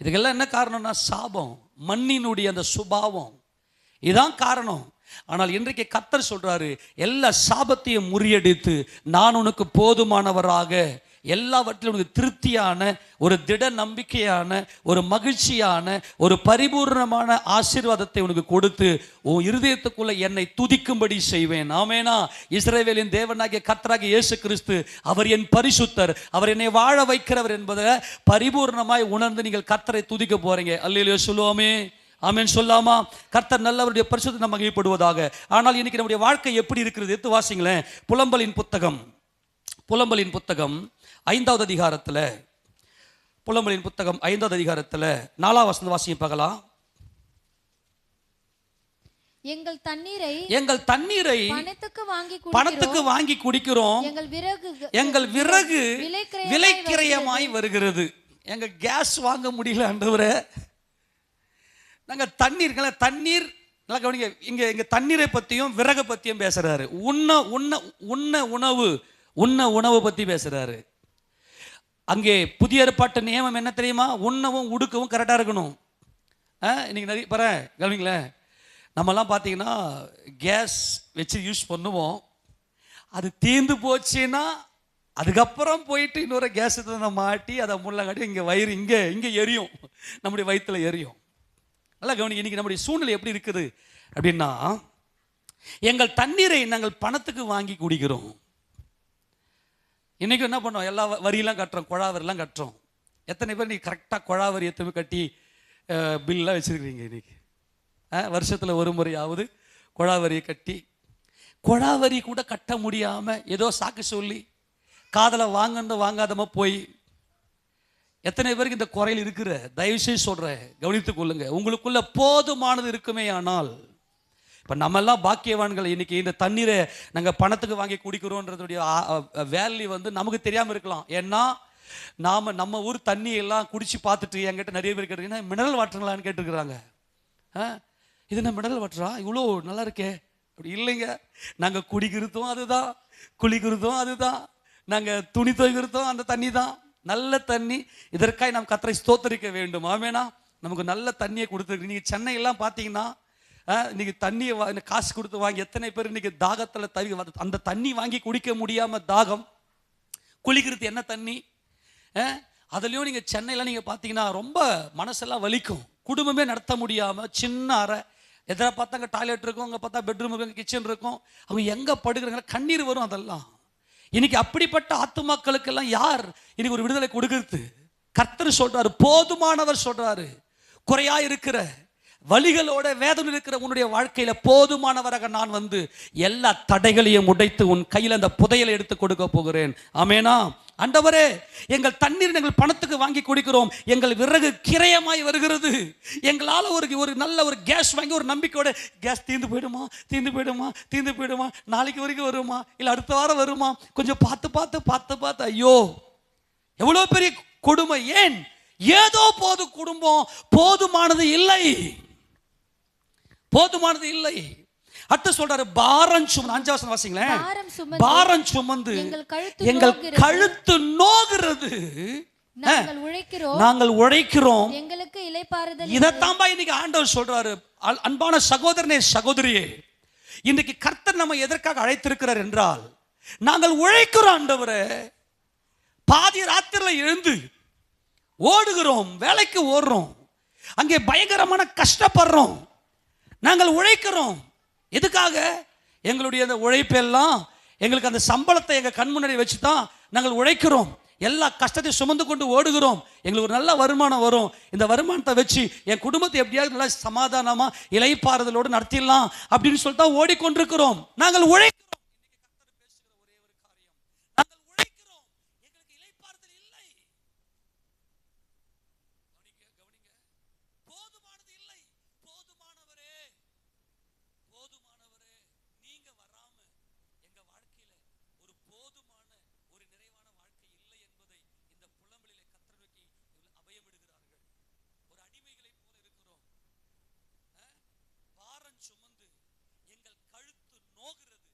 [SPEAKER 1] இதுக்கெல்லாம் என்ன காரணம்னா சாபம், மண்ணினுடைய அந்த சுபாவம், இதுதான் காரணம். ஆனால் இன்றைக்கு கர்த்தர் சொல்றாரு, எல்லா சாபத்தையும் முறியடித்து நான் உனக்கு போதுமானவராக, எல்லாவற்றிலும் உனக்கு திருப்தியான, ஒரு திட நம்பிக்கையான, ஒரு மகிழ்ச்சியான, ஒரு பரிபூர்ணமான ஆசீர்வாதத்தை உனக்கு கொடுத்து உன் இருதயத்துக்குள்ள என்னை துதிக்கும்படி செய்வேன். ஆமெனா. இஸ்ரவேலின் தேவனாகிய கர்த்தராகிய இயேசு கிறிஸ்து அவர் என் பரிசுத்தர், அவர் என்னை வாழ வைக்கிறவர் என்பதை பரிபூர்ணமாய் உணர்ந்து நீங்கள் கர்த்தரை துதிக்க போறீங்க. அல்லேலூயா சொல்லுவோமே. ஆமென் சொல்லாமா? கர்த்தர் நல்லவருடைய பரிசுத்தத்தை நம்ம மகிமைப்படுவதாக. ஆனால் இன்னைக்கு நம்முடைய வாழ்க்கை எப்படி இருக்கிறது? எடுத்து வாசிங்களேன். புலம்பலின் புத்தகம் 5வது அதிகாரத்தில், புலம்பலின் புத்தகம் 5வது அதிகாரத்தில் 4ஆம் வசனம் வாசிங்க பார்க்கலாம். எங்கள் தண்ணீரை பணத்துக்கு வாங்கி குடிக்கிறோம், எங்கள் விறகு விலைக்கிரயமாய் வருகிறது. எங்க கேஸ் வாங்க முடியல ஆண்டவரே. நாங்க தண்ணீர் நல்லா கவனிங்க, இங்க தண்ணீரை பத்தியும் விறகை பத்தியும் பேசுறாரு. உண்ண உணவு பத்தி பேசுறாரு. அங்கே புதிய ஏற்பாட்டு நியமம் என்ன தெரியுமா? உண்ணவும் உடுக்கவும் கரெக்டாக இருக்கணும். இன்னைக்கு நிறைய கவனிங்களேன், நம்மலாம் பார்த்தீங்கன்னா கேஸ் வச்சு யூஸ் பண்ணுவோம். அது தீர்ந்து போச்சுன்னா அதுக்கப்புறம் போயிட்டு இன்னொரு கேஸ் மாட்டி அதை முள்ளங்காட்டி இங்கே வயிறு இங்கே எரியும், நம்முடைய வயிற்றுல எரியும். நல்லா கவனிங்க, இன்னைக்கு நம்முடைய சூழ்நிலை எப்படி இருக்குது அப்படின்னா, எங்கள் தண்ணீரை நாங்கள் பணத்துக்கு வாங்கி குடிக்கிறோம். இன்னைக்கு என்ன பண்ணோம்? எல்லா வரியெல்லாம் கட்டுறோம், குழாவரியெல்லாம் கட்டுறோம். எத்தனை பேர் நீங்கள் கரெக்டாக குழாவரி எத்தனை கட்டி பில்லாம் வச்சுருக்கிறீங்க? இன்னைக்கு வருஷத்தில் ஒரு முறையாவது குழாவரியை கட்டி, குழாவரி கூட கட்ட முடியாமல் ஏதோ சாக்கு சொல்லி காதலை வாங்காதமா போய் எத்தனை பேருக்கு இந்த குறையில் இருக்கிற? தயவுசெய்து சொல்கிறேன், கவனித்துக் கொள்ளுங்க. உங்களுக்குள்ள போதுமானது இருக்குமே ஆனால், இப்போ நம்மெல்லாம் பாக்கியவான்கள். இன்னைக்கு இந்த தண்ணீரை நாங்கள் பணத்துக்கு வாங்கி குடிக்கிறோன்றதுடைய வேல்யூ நமக்கு தெரியாமல் இருக்கலாம். ஏன்னா நம்ம ஊர் தண்ணியெல்லாம் குடிச்சு பார்த்துட்டு என்கிட்ட நிறைய பேர் கேட்டிருக்கீங்கன்னா மினரல் வாட்டர்லான்னு கேட்டுருக்குறாங்க. இது என்ன மினரல் வாட்டரா, இவ்வளோ நல்லா இருக்கே? அப்படி இல்லைங்க. நாங்கள் குடிக்கிறதும் அதுதான், குளிக்கிறதும் அதுதான், நாங்கள் துணி துவைக்கிறதும் அந்த தண்ணி தான். நல்ல தண்ணி. இதற்காக நாம் கர்த்தரை ஸ்தோத்தரிக்க வேண்டும். ஆமேனா. நமக்கு நல்ல தண்ணியை கொடுத்துருக்கு. நீங்கள் சென்னையெல்லாம் பார்த்தீங்கன்னா இன்னைக்கு தண்ணியை காசு கொடுத்து வாங்கி எத்தனை பேர் இன்னைக்கு தாகத்தில் அந்த தண்ணி வாங்கி குடிக்க முடியாமல் தாகம். குளிக்கிறது என்ன தண்ணி? அதுலேயும் நீங்கள் சென்னையில் நீங்கள் பார்த்தீங்கன்னா ரொம்ப மனசெல்லாம் வலிக்கும். குடும்பமே நடத்த முடியாமல் சின்ன அறை, எதிர பார்த்தா அங்கே டாய்லெட் இருக்கும், அங்கே பார்த்தா பெட்ரூம் இருக்கும், கிச்சன் இருக்கும். அவங்க எங்கே படுக்கிறாங்க, கண்ணீர் வரும். அதெல்லாம் இன்னைக்கு அப்படிப்பட்ட ஆத்துமாக்களுக்கெல்லாம் யார் இன்னைக்கு ஒரு விடுதலை கொடுக்கிறது? கர்த்தர் சொல்றாரு, போதுமானவர் சொல்றாரு. குறையா இருக்கிற வலிகளோட வேதனை இருக்கிற உன்னுடைய வாழ்க்கையில போதுமானவராக நான் வந்து எல்லா தடைகளையும் உடைத்து உன் கையில் அந்த புதையலை எடுத்து கொடுக்க போகிறேன். ஆமேனா. ஆண்டவரே, எங்கள் தண்ணீர் நாங்கள் பணத்துக்கு வாங்கி குடிக்கிறோம், எங்கள் விறகு கிரயமாய் வருகிறது. எங்களால் ஒரு நல்ல ஒரு கேஸ் வாங்கி ஒரு நம்பிக்கையோட, கேஸ் தீர்ந்து போயிடுமா, நாளைக்கு வரைக்கும் வருமா, இல்லை அடுத்த வாரம் வருமா, கொஞ்சம் பார்த்து ஐயோ எவ்வளோ பெரிய கொடுமை. ஏன்? ஏதோ குடும்பம் போதுமானது இல்லை. அடுத்து சொல்றாரு, பாரம் சுமந்து. 5ஆம் வசனம் வாசிங்களேன். பாரம் சுமந்து எங்கள் கழுத்து நோகிறது, நாங்கள் உழைக்கிறோம்,
[SPEAKER 2] எங்களுக்கு இளைப்பாறுதல்.
[SPEAKER 1] இதைத்தான் இன்னைக்கு ஆண்டவர் சொல்றாரு. அன்பான சகோதரனே, சகோதரியே, இன்னைக்கு கர்த்தர் நம்ம எதற்காக அழைத்திருக்கிறார் என்றால், நாங்கள் உழைக்கிறோம் ஆண்டவரே. பாதி ராத்திரில எழுந்து ஓடுகிறோம், வேலைக்கு ஓடுறோம், அங்கே பயங்கரமான கஷ்டப்படுறோம். நாங்கள் உழைக்கிறோம். எதுக்காக? எங்களுடைய அந்த உழைப்பெல்லாம், எங்களுக்கு அந்த சம்பளத்தை எங்கள் கண் முன்னாடி வச்சு தான் நாங்கள் உழைக்கிறோம். எல்லா கஷ்டத்தையும் சுமந்து கொண்டு ஓடுகிறோம். எங்களுக்கு ஒரு நல்ல வருமானம் வரும். இந்த வருமானத்தை வச்சு என் குடும்பத்தை எப்படியாவது நல்லா சமாதானமா இளைப்பாறுதலோடு நடத்திடலாம் அப்படின்னு சொல்லிட்டு தான் ஓடிக்கொண்டிருக்கிறோம். நாங்கள் உழைக்கிறோம். சுமந்து எங்கள் கழுத்து நோகிறது.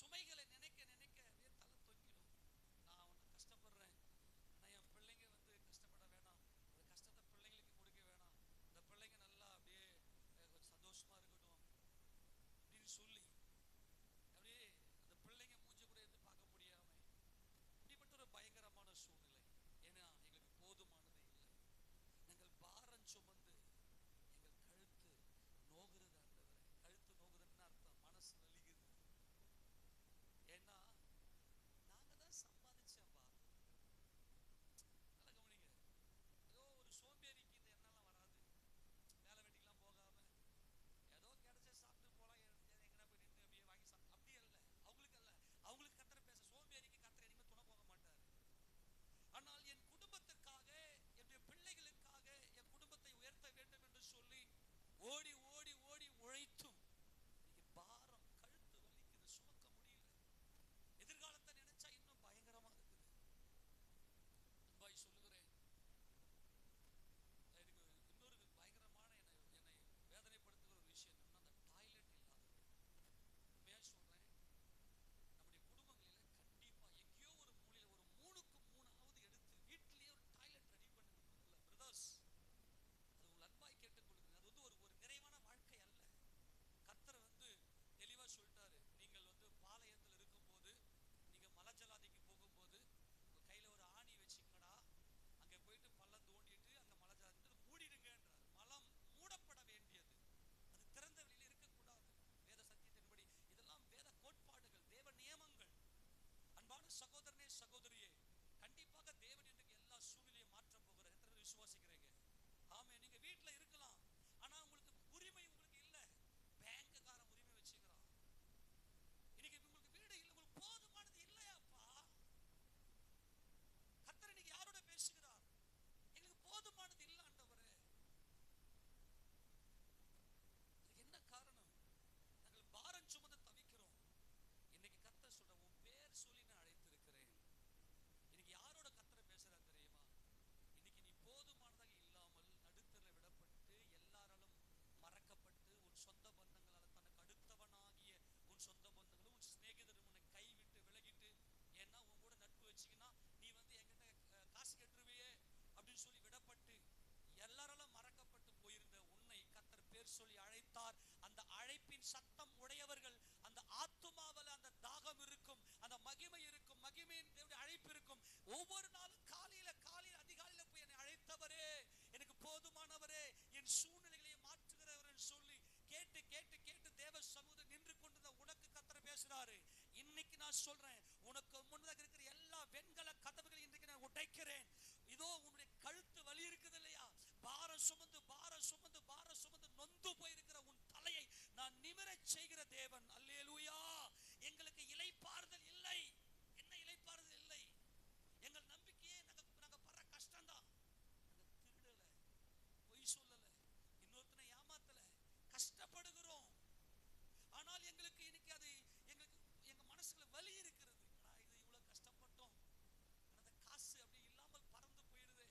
[SPEAKER 1] சுமைகளை நினைக்க நினைக்க அப்படியே தலை தொங்கிடும். நான் ஒன்று கஷ்டப்படுறேன், ஆனால் என் பிள்ளைங்க வந்து கஷ்டப்பட வேணாம், அந்த கஷ்டத்தை பிள்ளைங்களுக்கு கொடுக்க வேணாம், இந்த பிள்ளைங்க நல்லா அப்படியே கொஞ்சம் சந்தோஷமா இருக்கட்டும் அப்படின்னு சொல்லி அப்படியே அந்த பிள்ளைங்க மூஞ்சி கூட இருந்து பார்க்க முடியாம இப்படிப்பட்ட ஒரு பயங்கரமான சூழ்நிலை. ஏன்னா எங்களுக்கு போதுமானது இல்லை. நாங்கள் பாரம் சுமந்து எங்கள் கழுத்து நோகுறது. ஆண்டவரே, கழுத்து நோகுதுன்னு அர்த்தம் மனசு வலிக்குது. ஏன்னா நாங்க தான் சம்பாதிச்சப்பா. நல்லா கவனிங்க. ஏதோ ஒரு சோம்பேறிக்கு இந்த எண்ணெல்லாம் வராது. வேலை வெட்டிக்கெல்லாம் போகாம ஏதோ கிடைச்ச சாப்பிட்டு போலாம், எங்கன்னா போய் நின்று அப்படியே வாங்கி சாப்பிட்டு அப்படி அல்ல. அவங்களுக்கு அல்ல, அவங்களுக்கு கத்தரை பேச. சோம்பேறிக்கு கத்தரை இனிமே துணை போக மாட்டாரு. ஆனால் என் குடும்பத்துக்காக, என்னுடைய பிள்ளைகளுக்காக, என் குடும்பத்தை உயர்த்த வேண்டும் என்று சொல்லி ஓடி ஓடி ஓடி உழைத்தும் இன்னைக்கு பாரம், கழுத்து வலிக்குது, சுமக்க முடியல. எதிர்காலத்தை நினைச்சா இன்னும் பயங்கரமா இருக்குது. அன்பாய் சொல்லுகிறேன், எனக்கு இன்னொரு பயங்கரமான என்னை வேதனைப்படுத்துகிற ஒரு விஷயம் என்னன்னா, அந்த டாய்லெட் இல்லாதது. உண்மையா சொல்றேன், நம்முடைய குடும்பங்களில கண்டிப்பா எங்கேயோ ஒரு மூலையில ஒரு 3க்கு 3ஆவது எடுத்து வீட்டிலேயே ஒரு டாய்லெட் ரெடி பண்ணுங்க முதல்ல பிரதர்ஸ். அது உங்கள் அன்பாய் கேட்டுக்கொள்ளுங்க. அது வந்து ஒரு நிறைவான வாழ்க்கை அல்ல. கர்த்தர் வந்து தெளிவா சொல்லிட்டாரு, நீங்கள் வந்து பாளையத்தில் இருக்கும்போது, நீங்க மலஜலாதிக்கு போகும்போது உங்க கையில ஒரு ஆணி வச்சுக்கடா, அங்க போயிட்டு பள்ளம் தோண்டிட்டு அங்க மலஜலாதி மூடிடுங்கன்றார். மலம் மூடப்பட வேண்டியது, அது திறந்த வெளியில இருக்கக்கூடாது. வேத சத்தியத்தின்படி இதெல்லாம் வேத கோட்பாடுகள், தேவ நியமங்கள். அன்பான சகோதரனே சகோதரியே, கண்டிப்பாக தேவன் இன்றைக்கு எல்லா சூழ்நிலையும் மாற்ற போகிறார். எத்தனை பேர் விசுவாசிக்கிறீங்க? ஆமே. நீங்க வீட்டுல இருக்கலாம், ஆனா உங்களுக்கு உரிமை உங்களுக்கு இல்ல. பேங்க்குக்காரன் உரிமை வச்சுக்கிறான். இன்னைக்கு உங்களுக்கு வீடு இல்லை, உங்களுக்கு போதுமானது இல்லையாப்பா. கர்த்தர் இன்னைக்கு யாரோட பேசுகிறார்? எங்களுக்கு போதுமானது இல்ல ஆண்டவரே. இதுக்கு என்ன காரணம்? நாங்கள் பாரம் சுமந்து தவிக்கிறோம். இன்னைக்கு கர்த்தர் சொல்ற, உன் பேர் சொல்லி நான் அழைத்திருக்கிறேன். இன்னைக்கு யாரோட கர்த்தர் பேசுறார் தெரியுமா? இன்னைக்கு நீ போதுமானதாக இல்லாமல் நடுத்தரில் விடப்பட்டு, எல்லாராலும் மறக்கப்பட்டு, உன் சொந்த பந்தங்களால் தனக்கு அடுத்தவனாகிய உன் சொந்த பந்தங்களும் உன் சிநேகிதரும் உன்னை கைவிட்டு விலகிட்டு, ஏன்னா உன் கூட நட்பு வச்சுக்கினா நீ வந்து என்கிட்ட காசு கட்டுருவியே அப்படின்னு சொல்லி விடப்பட்டு எல்லாராலும் மறக்கப்பட்டு போயிருந்த உன்னை கர்த்தர் பேர் சொல்லி அழைத்தார். அந்த அழைப்பின் சத்தம் உடையவர்கள், அந்த ஆத்துமாவில் அந்த தாகம் இருக்கும், அந்த மகிமை இருக்கும், மகிமையின் தேவனுடைய அழைப்பு இருக்கும். ஒவ்வொரு நாளும் காலையில அதிகாலையில போய் என்னை அழைத்தவரே, எனக்கு போதுமானவரே, என் சூழ்நிலைகளை மாற்றுகிறவர் சொல்லி கேட்டு கேட்டு கேட்டு தேவ சமூகம் நின்று கொண்டு உனக்கு கர்த்தர் பேசுறாரு. இன்னைக்கு நான் சொல்றேன், உனக்கு முன்னதாக இருக்கிற எல்லா வெண்கல கதவுகளை இன்றைக்கு நான் உடைக்கிறேன். இதோ உன்னுடைய கழுத்து வலி இருக்குது இல்லையா, பாரம் சுமந்து பாரம் சுமந்து பாரம் சுமந்து நொந்து போயிருக்கிற உன் தலையை நான் நிமிரச் செய்கிற தேவன். அல்லேலூயா. எங்களுக்கு இளைப்பாறுதல் இல்லை. என்ன இளைப்பாறுதல் இல்லை? எங்கள் நம்பிக்கையே நாங்க படுற கஷ்டம்தான். நாங்க திருடல, பொய் சொல்லல, இன்னொருத்தனை ஏமாத்தல, கஷ்டப்படுகிறோம். ஆனால் எங்களுக்கு இன்னைக்கு அது எங்க மனசுல வலி இருக்கிறது. இது இவ்வளவு கஷ்டப்பட்டோம், அந்த காசு அப்படி இல்லாமல் பறந்து போயிடுது.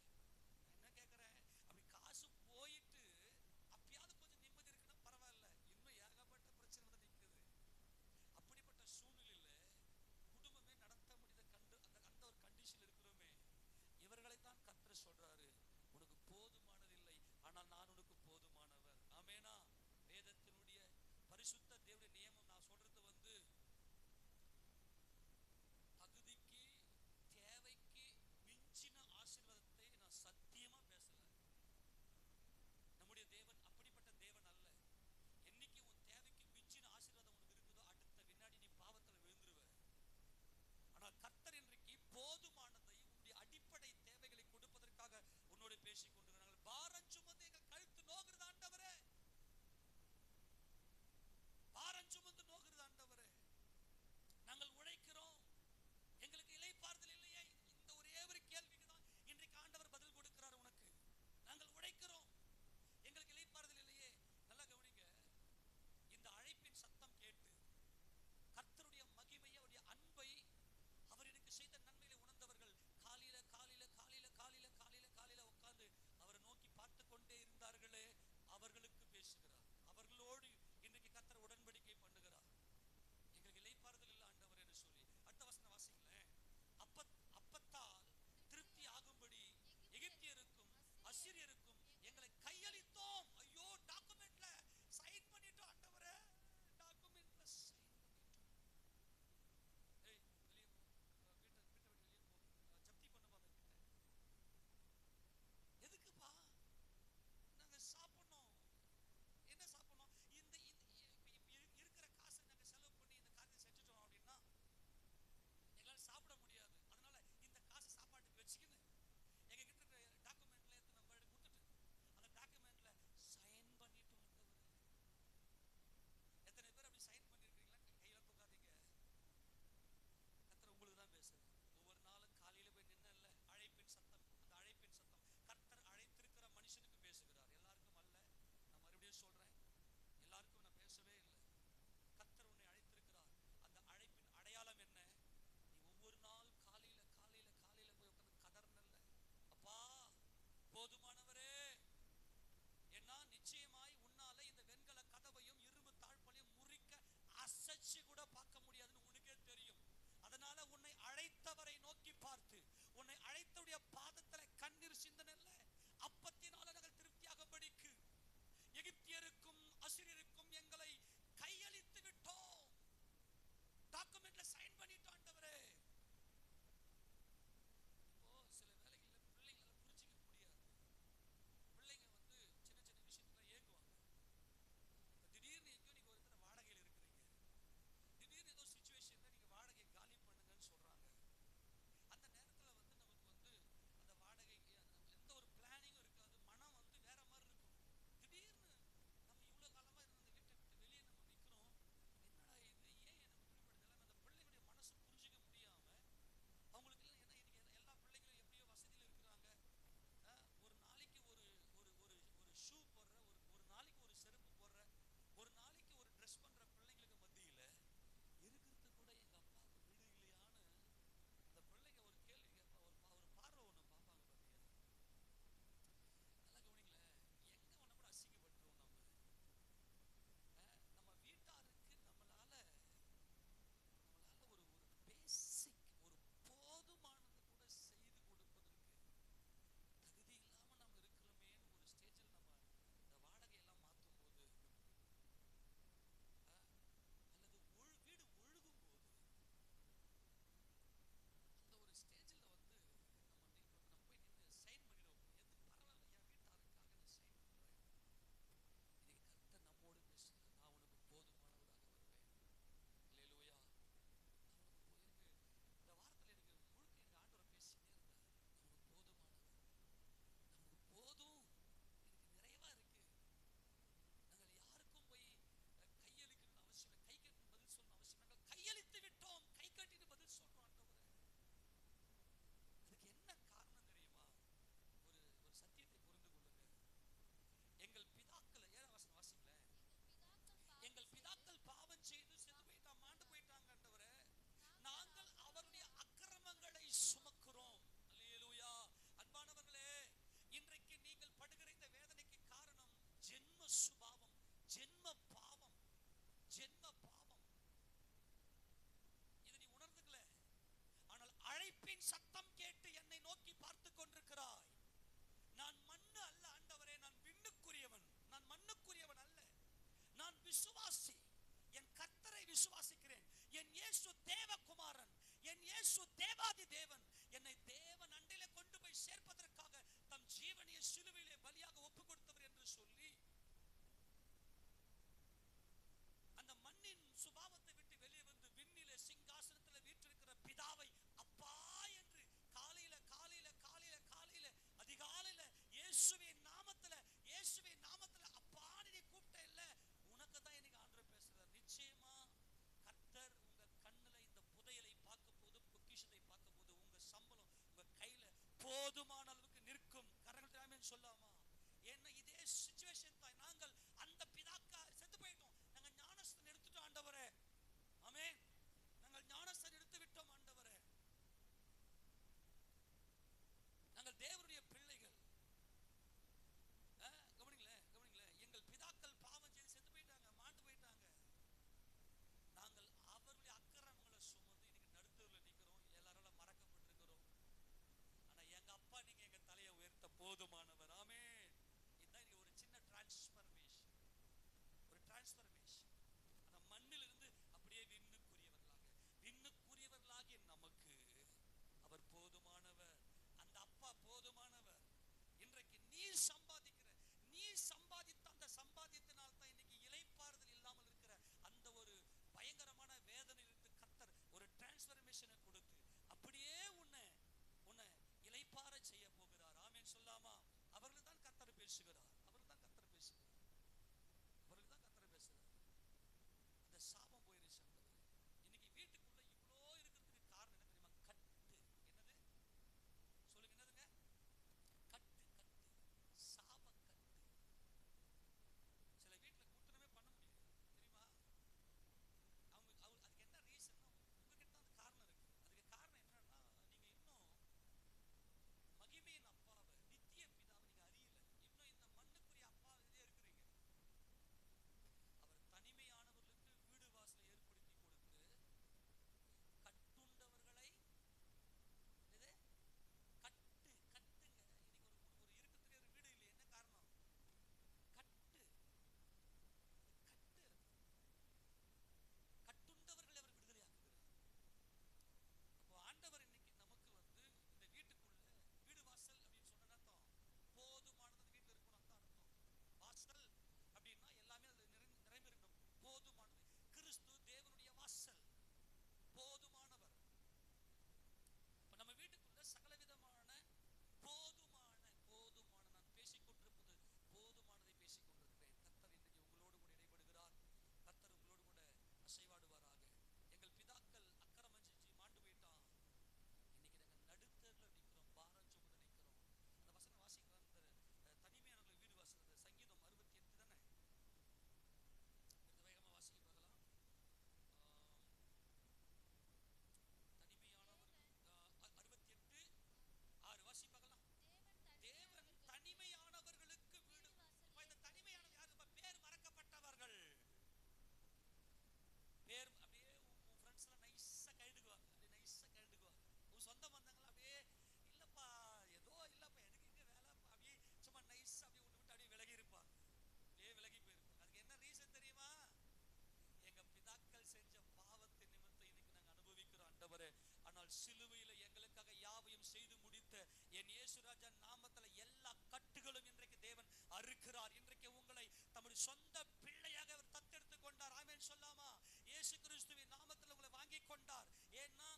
[SPEAKER 1] ராஜா நாமத்துல எல்லா கட்டுகளும் இன்றைக்கு தேவன் அறுக்கிறார். இன்றைக்கு உங்களை தம்முடைய சொந்த பிள்ளையாக அவர் தத்தெடுத்து கொண்டார். ஆமென் சொல்லாமா? இயேசு கிறிஸ்துவின் நாமத்தில் உங்களை வாங்கி கொண்டார். ஏன்னா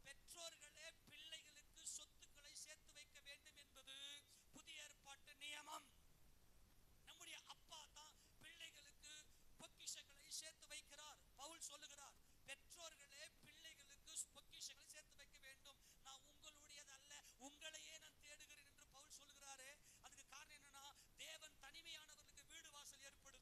[SPEAKER 1] பெற்றோர்களே பிள்ளைகளுக்கு சொத்துக்களை சேர்த்து வைக்க வேண்டும் என்பது புதிய ஏற்பாட்டு நியமம். நம்முடைய அப்பா தான் பிள்ளைகளுக்கு பொக்கிஷங்களை சேர்த்து வைக்கிறார். பவுல் சொல்லுகிறார், பெற்றோர்களே பிள்ளைகளுக்கு பொக்கிஷங்களை சேர்த்து வைக்க வேண்டும். நான் உங்களுடையது அல்ல, உங்களையே நான் தேடுகிறேன் என்று பவுல் சொல்லுகிறாரே. அதுக்கு காரணம் என்னன்னா, தேவன் தனிமையானவர்களுக்கு வீடு வாசல் ஏற்படுத்தி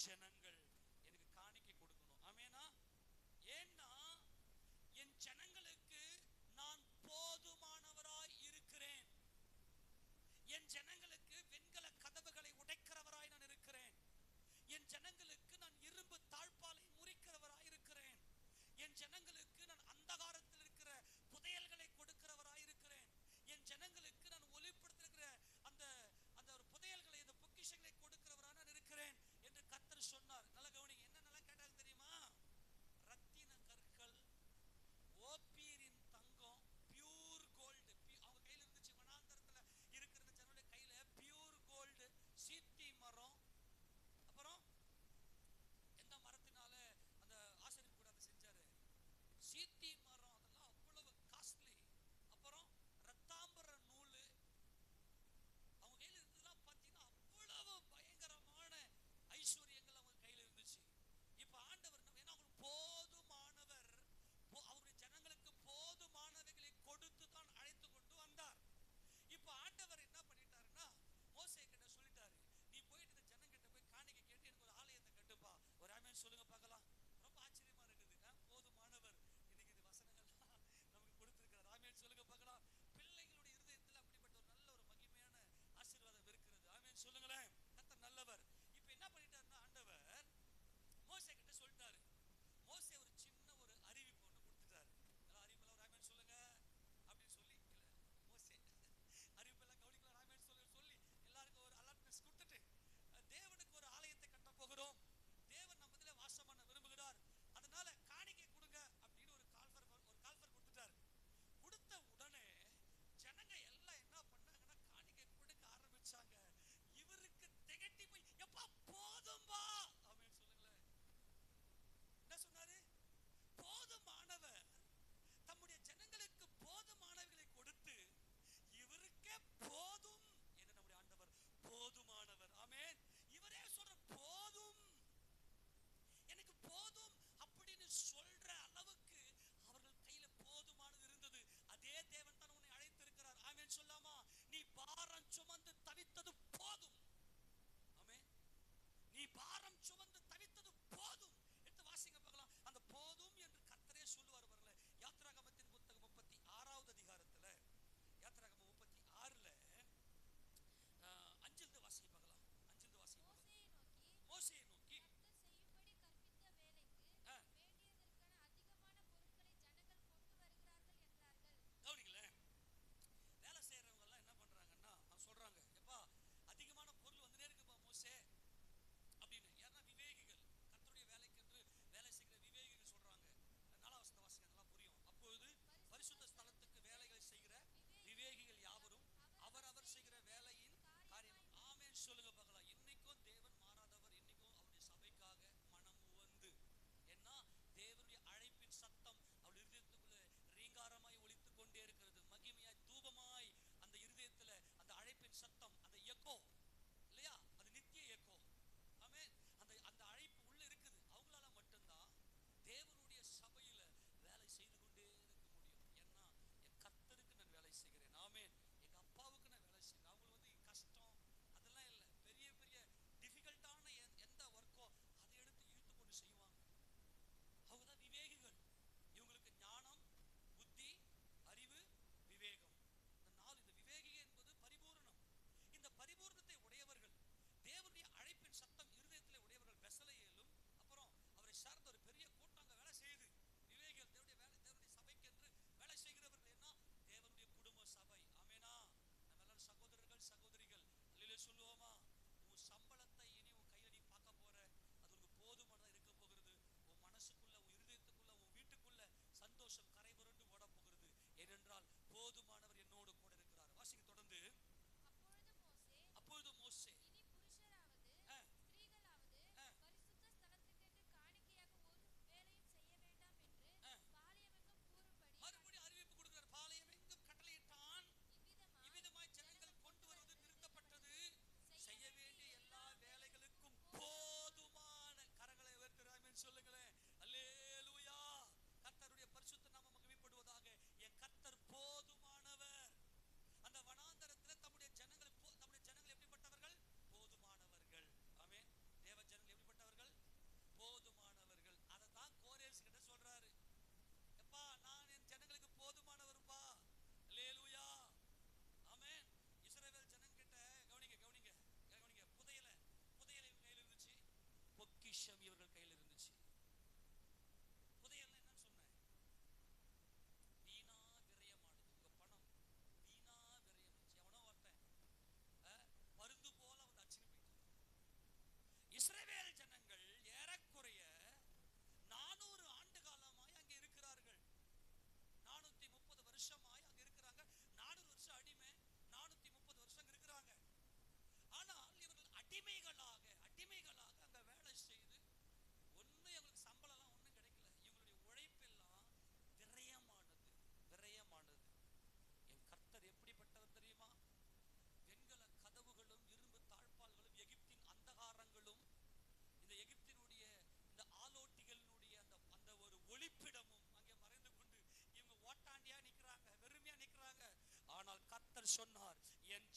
[SPEAKER 1] ஜனங்கள் எனக்கு காணிக்கை கொடுக்கணும். ஆமெனா? ஏன்னா என் ஜனங்களுக்கு நான் போதுமானவராய் இருக்கிறேன். என் ஜனங்களுக்கு வெண்கல கதவுகளை உடைக்கிறவராய் நான் இருக்கிறேன். என் ஜனங்களுக்கு நான் இரும்பு தாழ்பாலை முறிக்கிறவராய் இருக்கிறேன். என் ஜனங்களுக்கு நான் அந்தகாரத்தில் இருக்கிற புதையல்களை கொடுக்கிறவராய் இருக்கிறேன். என் ஜனங்களுக்கு நான் ஒளிப்படுத்திருக்கிற அந்த அந்த ஒரு புதையல்களை, அந்த பொக்கிஷங்களை கொடுக்கிறவராய் நான் இருக்கிறேன் என்று கர்த்தர் சொன்னார்.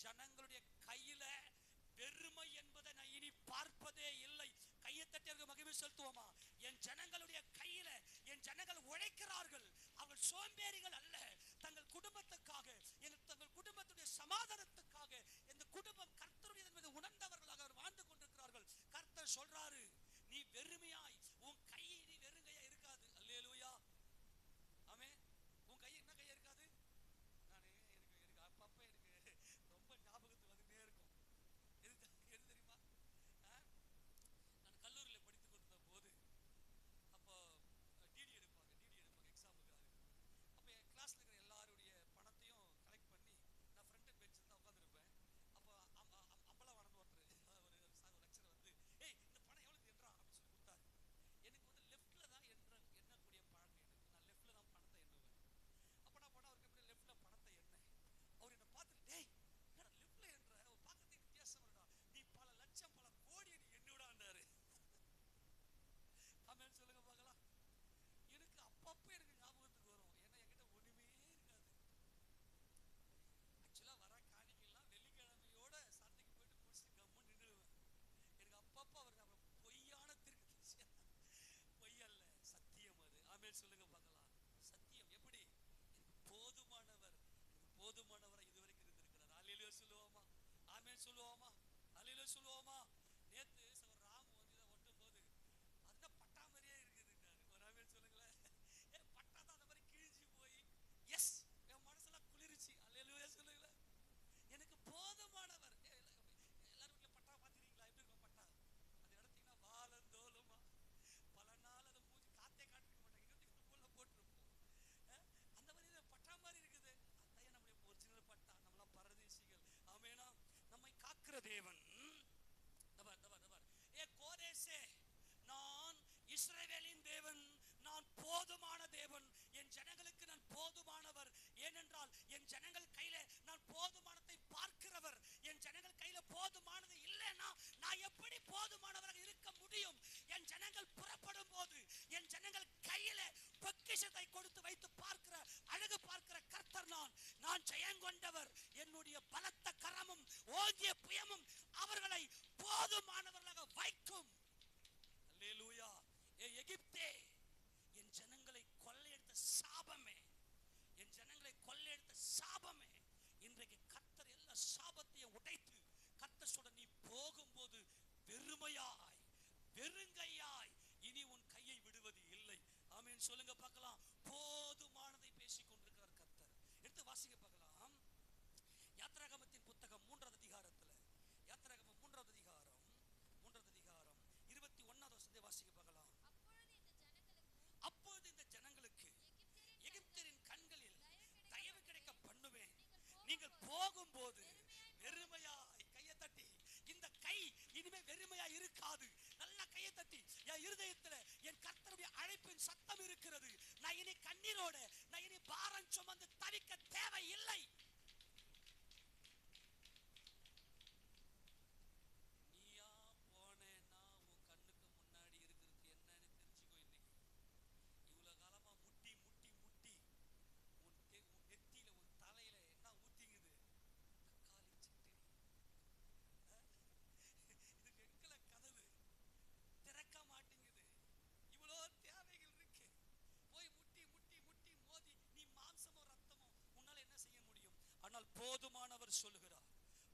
[SPEAKER 1] ஜனங்களுடைய கையில வெறுமை என்பதை நான் இனி பார்ப்பதே இல்லை. கையை தட்டி மகிமை செலுத்துவோமா? என் ஜனங்களுடைய கையில என் ஜனங்கள் உழைக்கிறார்கள். அவர்கள் சோம்பேறிகள் அல்ல. தங்கள் குடும்பத்துக்காக, தங்கள் குடும்பத்துடைய சமாதானத்துக்காக இந்த குடும்பம் கர்த்தருடைய என்பதை உணர்ந்தவர்களாக அவர் வாழ்ந்து கொண்டிருக்கிறார்கள். கர்த்தர் சொல்றாரு, நீ வெறுமையாய் உன் கை நீ வெறுங்கையா இருக்காது. அல்லேலூயா, ஆமென். உன் கை என்ன கையா இருக்காது? எனக்கு அப்பப்ப எனக்கு ரொம்ப ஞாபகத்துக்கு வந்துட்டே இருக்கும். எது தெரியுமா? நான் கல்லூரியில் படித்துக் கொண்டிருந்த போது அப்போ டிடி எடுப்பாங்க எக்ஸாமுக்காக. அப்போ என் கிளாஸ்ல இருக்கிற எல்லாருடைய பணத்தையும் கலெக்ட் பண்ணி நான் ஃப்ரண்ட் பெஞ்சில் தான் உட்காந்துருப்பேன். அப்போ அம்பலவாணன் ஒருத்தர் ஒரு லெக்சர் வந்து, ஏய் இந்த பணம் எவ்வளோ என்றா அப்படின்னு சொல்லி கொடுத்தாரு. எனக்கு வந்து லெஃப்ட்ல தான் எண்ணக்கூடிய பழக்கம். எனக்கு நான் லெஃப்ட்ல தான் பணத்தை எண்ணுவேன். அப்போ நான் போனால் அவருக்கு எப்படி லெஃப்ட்ல பணத்தை எண்ணேன். அவர் என்னை பார்த்துட்டு, டேய் என்னடா லெஃப்ட்ல என்ற பார்க்கறதுக்கு வித்தியாசம் இல்லடா, நீ பல லட்சம் பல கோடி நீ எண்ணிவிடாண்டாரு. ஆமென் சொல்லுங்க பார்க்கலாம். எனக்கு அப்பப்போ எனக்கு ஞாபகத்துக்கு வரும். ஏன்னா என்கிட்ட ஒண்ணுமே இருக்காது. ஆக்சுவலா வர காணிக்கெல்லாம் வெள்ளிக்கிழமையோட சந்தைக்கு போயிட்டு முடிச்சுட்டு கம்முன்னு நின்றுடுவேன். எனக்கு அப்பப்போ அவர் பொய்யான தீர்க்கதரிசி, பொய் அல்ல சத்தியம் அது. ஆமென் சொல்லுங்க பார்க்கலாம். சத்தியம் எப்படி? எனக்கு போதுமானவர், எனக்கு போதுமானவரை இதுவரைக்கும் இருந்திருக்கிறார். அல்லேலூயா சொல்லுவோமா? ஆமென் சொல்லுவோமா? அல்லேலூயா சொல்லுவோமா? நேத்து சகோதரர் ராமு வந்து இதை ஒட்டும் போது அந்த பட்டா மாதிரியே இருக்குதுன்னாரு. ஒரு ஆமென் சொல்லுங்களேன். பட்டா தான் அந்த மாதிரி கிழிஞ்சு போய் எஸ் என் மனசுலாம் குளிர்ச்சி. அல்லேலூயா சொல்லுங்களேன். எனக்கு போதுமானவர். எல்லாரும் வீட்டுல பட்டா பார்த்துருக்கீங்களா? எப்படி இருக்கும் பட்டா? அது எடுத்தீங்கன்னா வாழந்தோலுமா பல நாள் அதை மூஞ்சி காத்தே காட்டிருக்க மாட்டாங்க, இதுக்குள்ள போட்டிருப்போம். அந்த மாதிரி பட்டா மாதிரி இருக்குது. அதான் நம்முடைய ஒரிஜினல் பட்டா. நம்மளாம் பரதேசிகள். ஆமெனா? நம்மை காக்கிற தேவன். ஏ கோரேசே, நான் இஸ்ரவேலின் தேவன், நான் போதுமான தேவன். என் ஜனங்களுக்கு நான் போதுமானவர். ஏனென்றால் என் ஜனங்கள் கையில நான் போதுமானதை பார்க்கிறவர். என் ஜனங்கள் கையில போதுமானது இல்லைன்னா நான் எப்படி போதுமானவராக இருக்க முடியும்? என் ஜனங்கள் புறப்படும் போது என் ஜனங்கள் கையில பொக்கிஷத்தை கொடுத்து வைத்து பார்க்கிற அழகு பார்க்கிற கர்த்தர் நான் ஜெயங்கொண்டவர். என்னுடைய பலத்த கரமும் ஓங்கிய புயமும் அவர்களை போதுமானவர்களாக வைக்கும். அல்லேலூயா. எகிப்தே, என் ஜனங்களை கொள்ளையடித்த சாபமே, என் ஜனங்களை கொள்ளையடித்த சாபமே, இன்றைக்கு கர்த்தர் எல்லா சாபத்தையும் உடைத்து கர்த்தர் சொல்ற, நீ போகும்போது வெறுமையாய் வெறுங்கையாய் இனி உன் கையை விடுவது இல்லை. ஆமென் சொல்லுங்க பார்க்கலாம். போதுமானதை பேசிக் கொண்டிருக்கிறார் கர்த்தர். எடுத்து வாசிங்க பார்க்கலாம். யாத்திராகமத்தின் புத்தகம் 3வது அதிகாரத்துல, யாத்திராகமம் 3வது அதிகாரம் 21வது வசனத்தை வாசிக்க பார்க்கலாம். அப்பொழுது இந்த ஜனங்களுக்கு எகிப்தியரின் கண்களில் தயவு கிடைக்க பண்ணுவேன். நீங்கள் போகும்போது வெறுமையாய், கையை தட்டி, இந்த கை இனிமே வெறுமையா இருக்காது. நல்ல கையை தட்டி, என் இருதயத்துல என் கர்த்தருடைய அழைப்பின் சத்தம் இருக்கிறது. நான் இனி கண்ணீரோட, நான் இனி பாரம் சுமந்து தவிக்க தேவை இல்லை. நீயா போனேன்னா உன் கண்ணுக்கு முன்னாடி இருக்கிறது என்னன்னு தெரிஞ்சுக்கோ. இன்னைக்கு இவ்வளவு காலமா முட்டி முட்டி முட்டி உன் நெத்தியில உன் தலையில என்ன ஊத்திங்குது? தக்காளி சட்னி. இது வெங்கல கதவு திறக்க மாட்டேங்குது. இவ்வளோ தேவைகள் இருக்கு. போய் முட்டி முட்டி முட்டி மோதி நீ மாம்சமோ ரத்தமோ உன்னால என்ன செய்ய முடியும்? ஆனால் போதுமானவர் சொல்லுகிறார்,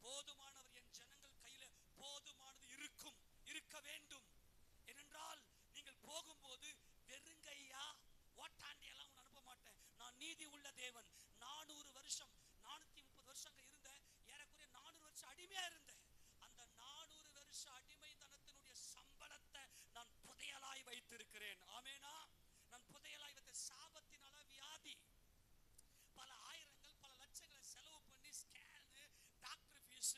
[SPEAKER 1] போதுமானவர் என் ஜனங்கள் கையில போதுமானது இருக்கும், இருக்க வேண்டும். ஏனென்றால் நீங்கள் போகும்போது வெறுங்கையா ஓட்டாண்டியெல்லாம் உன்னை அனுப்ப மாட்டேன். நான் நீதி உள்ள தேவன். 400 வருஷம் 430 வருஷம் இருந்த, ஏறக்குறைய 400 வருஷம் அடிமையா இருந்தேன். அந்த 400 வருஷ அடிமைத்தனத்தினுடைய சம்பளத்தை நான் புதையலாய் வைத்திருக்கிறேன். ஆமெனா? நான் புதையலாய் வைத்த சாபத்தினால வியாதி, பல ஆயிரங்கள் பல லட்சங்களை செலவு பண்ணி ஸ்கேன், டாக்டர் ஃபீஸ்,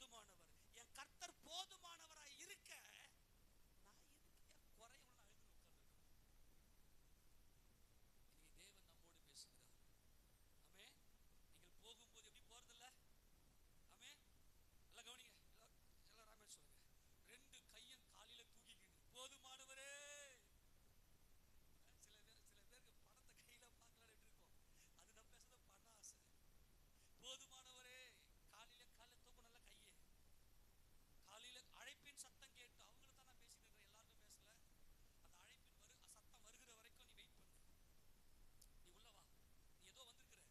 [SPEAKER 1] போதுமானவர். என் கர்த்தர் போதுமானவராய் இருக்க நான் எதுக்கு என் குறைவுள்ள அழுது உட்கார்ந்திருக்கணும்? இன்னைக்கு தேவன் நம்மோடு பேசுகிறார். ஆமென். நீங்கள் போகும்போது எப்படி போறதில்ல? ஆமென். எல்லாம் கவனிங்க. எல்லாம் ஆமென் சொல்லுங்க. ரெண்டு கையும் காலில தூக்கிக்கிட்டு போதுமானவரே. சில பேருக்கு பணத்தை கையில பார்க்கலான்னு எப்படி இருக்கும்? அது நம்ம பேசுறது பண ஆசை. போதுமானவரே காலில கால தூக்கணும்ல, கையே காலில அழைப்பின் சத்தம் கேட்டு அவங்கள தான் நான் பேசிட்டு இருக்கிறேன், எல்லாருக்கும் பேசல. அந்த அழைப்பின் சத்தம் வருகிற வரைக்கும் நீ வெயிட் பண்ணு. நீ உள்ள வா. நீ ஏதோ வந்திருக்கிற.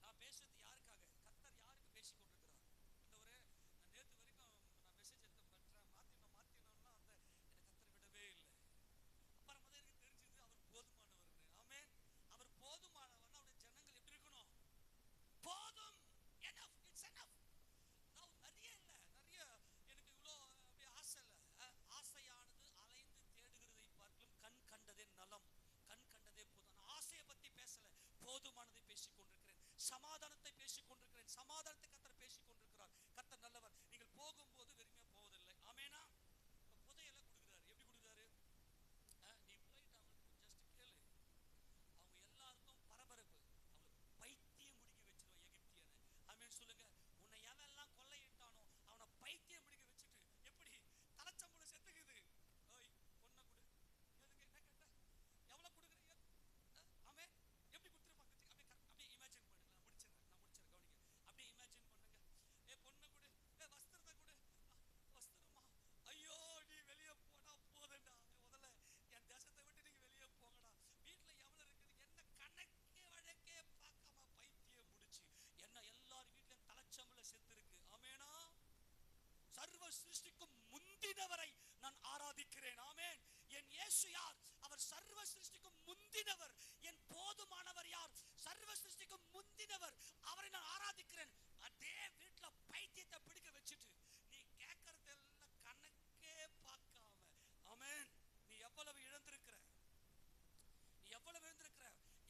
[SPEAKER 1] நான் பேசுறது யாருக்காக? கர்த்தர் யாருக்கு பேசி கொண்டிருக்கிறார்? ஆண்டவரே, நான் நேத்து வரைக்கும் நான் மெசேஜ் எடுத்து மாத்தினோம்னா அந்த எனக்கு கர்த்தர் விடவே இல்லை. அப்புறம் தான் எனக்கு தெரிஞ்சது அவர் போதுமானவர்னு. ஆமென். அவர் போதுமானவர்னு அவருடைய ஜனங்கள் எப்படி இருக்கணும்? போதும், enough, it's enough. நான் நிறைய இல்ல, நிறைய எனக்கு இவ்வளோ அப்படி ஆசை இல்லை. ஆசையானது அலைந்து தேடுகிறதை பார்க்கலும் கண் கண்டதே நலம், கண் கண்டதே போதும். நான் ஆசையை பத்தி பேசல, போதுமானதை பேசிக் கொண்டிருக்கிறேன், சமாதானத்தை பேசிக் கொண்டிருக்கிறேன். சமாதானத்தை கர்த்தர் பேசிக் கொண்டிருக்கிறார். கர்த்தர் நல்லவர். நீங்கள் போகும்போது வெறுமையா போவதில்லை. ஆமெனா. புதையலை கொடுக்குறாரு. எப்படி கொடுக்குறாரு? நீ போயிட்டு அவங்களுக்கு ஜஸ்ட் கேளு. அவங்க எல்லாருக்கும் பரபரப்பு, அவங்களுக்கு பைத்தியம் முடிக்க வச்சிருவோம் எகிப்தியனை. ஆமென் சொல்லுங்க. உன்னை எவெல்லாம் கொள்ளையிட்டானோ அவனை பைத்தியம் முடிக்க வச்சுட்டு எப்படி தலைச்சம்பள செத்துக்குது. ஓய் பொண்ணை கொடு. எதுக்கு என்ன கேட்ட? எவ்வளவு கொடுக்குறீங்க? ஆமென். எப்படி கொடுத்துருப்பாங்க? அப்படியே இமேஜின் பண்ணுங்க. நான் முடிச்சிடறேன் கவனிங்க. அப்படியே இமேஜின் பண்ணுங்க. பொண்ணை கொடு, வஸ்திரத்தை கொடு. வஸ்திரமா? ஐயோ நீ வெளியே போனா போதண்டா. முதல்ல என் தேசத்தை விட்டு நீங்க வெளியே போங்கடா. வீட்டுல எவ்வளவு இருக்குது என்ன கணக்கே வழக்கே பார்க்காம பைத்தியம் முடிச்சு என்ன எல்லாரும் வீட்டுல தலைச்சம்பள செத்து இருக்கு. ஆமேனா. சர்வ சிருஷ்டிக்கும் முந்தினவரை நான் ஆராதிக்கிறேன். ஆமென். என் இயேசு யார்? அவர் சர்வ சிருஷ்டிக்கும் முந்தினவர். என் போதுமானவர் யார்? சர்வ சிருஷ்டிக்கும் முந்தினவர். அவரை நான் ஆராதிக்கிறேன். அதே வீட்டுல பைத்தியத்தை பிடிக்க வச்சுட்டு நீ கேட்கறதெல்லாம் கணக்கே பார்க்காம, ஆமென், நீ எவ்வளவு இழந்திருக்கிற, நீ எவ்வளவு இழந்திருக்கிற.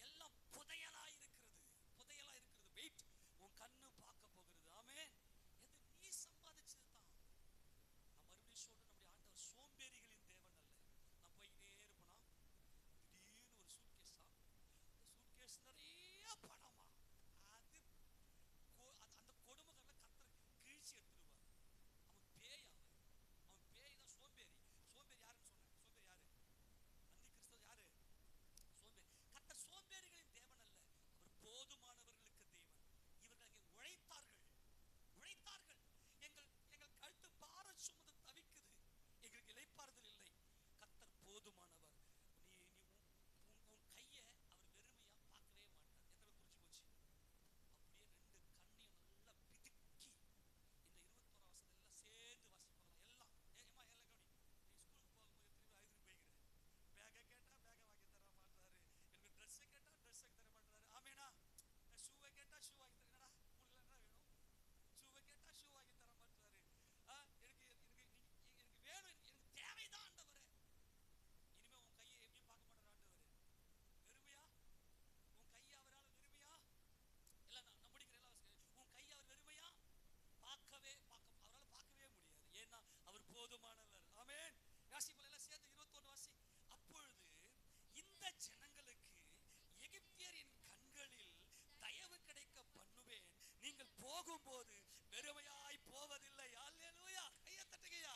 [SPEAKER 1] எல்லாம் புதையலா இருக்கிறது, புதையலா இருக்கிறது. வெயிட், உன் கண்ணு பார்க்க போகிறது. ஆமென். எது நீ சம்பாதிச்சது தான். நான் மறுபடியும் சொல்றேன், நம்முடைய ஆண்டவர் சோம்பேறிகளின் தேவன் அல்ல. நான் போயிட்டே இருப்பேனா, திடீர்னு ஒரு சூட்கேஸ் தான், அந்த சூட்கேஸ் நிறைய பணமா, அது அந்த கொடுமைகளை கர்த்தர் கிழிச்சு எடுத்துருவார். அவன் பேய், அவன் பேய் தான் சோம்பேறி. சோம்பேறி யாருன்னு சொன்னேன்? சோம்பேறி யாரு? அந்தி கிறிஸ்தவ யாரு? சோம்பேறி. கர்த்தர் சோம்பேறிகளின் தேவன் அல்ல, அவர் போதுமானவர்களுக்கு தேவன். இவர்கள் அங்கே உழைத்தார்கள். எங்கள் கழுத்து பாரம் சுமந்து தவிக்குது, எங்களுக்கு இளைப்பாறுதல் இல்லை. கர்த்தர் போதுமானவர். நீ உன் கையை அவர் வெறுமையா பார்க்கவே மாட்டார். எத்தனை குறிச்சு போச்சு? அப்படியே ரெண்டு கண்ணையும் நல்லா பிதுக்கி இந்த 21 வருஷத்துல எல்லாம் சேர்ந்து வாசிப்பாங்க. எல்லாம் ஏமா எல்லாம் கவனி. நீ ஸ்கூலுக்கு போகும்போது திரும்பி அழுதுட்டு போய்கிற. பேக்கை கேட்டா பேக்கை வாங்கி தர மாட்டாரு. எனக்கு ட்ரெஸ்ஸை கேட்டா ட்ரெஸ்ஸை தர மாட்டாரு. ஆமேனா. ஷூவை கேட்டா ஷூ வாங்கி தரேன். உங்களுக்கு என்ன வேணும்? ஷூவை கேட்டா ஷூ வாங்கி தர மாட்டாரு. எனக்கு வேணும், எனக்கு தேவைதான் ஆண்டவரே. இனிமே உன் கையை எப்படி பார்க்க மாட்டார் ஆண்டவர்? வெறுமையா உன் கையை அவரால் வெறுமையா எல்லாம் நான் முடிக்கிறேன். உன் கையை அவர் வெறுமையா அவரால் பார்க்கவே முடியாது. ஏன்னா அவர் போதுமானவர். ஆமென். வாசிப்போம் எல்லாம் சேர்ந்து 21 வாசி. அப்பொழுது இந்த ஜனங்களுக்கு எகிப்தியரின் கண்களில் தயவு கிடைக்க பண்ணுவேன். நீங்கள் போகும்போது வெறுமையாய் போவதில்லை. அல்லேலூயா. கையை தட்டுங்கய்யா.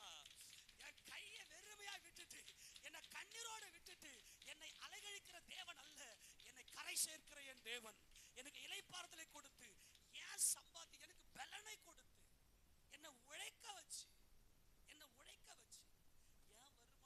[SPEAKER 1] என் கையை வெறுமையா விட்டுட்டு, என்னை கண்ணீரோடு விட்டுட்டு, என்னை அலைகழிக்கிற தேவன் அல்ல, என்னை கரை சேர்க்கிற என் தேவன். எனக்கு இளைப்பாறுதலை கொடுத்து, ஏன் சம்பாதி எனக்கு பலனை கொடுத்து, என்னை உழைக்க வச்சு ஏன் வருமானத்தை என் கையில கொடுக்கணும்?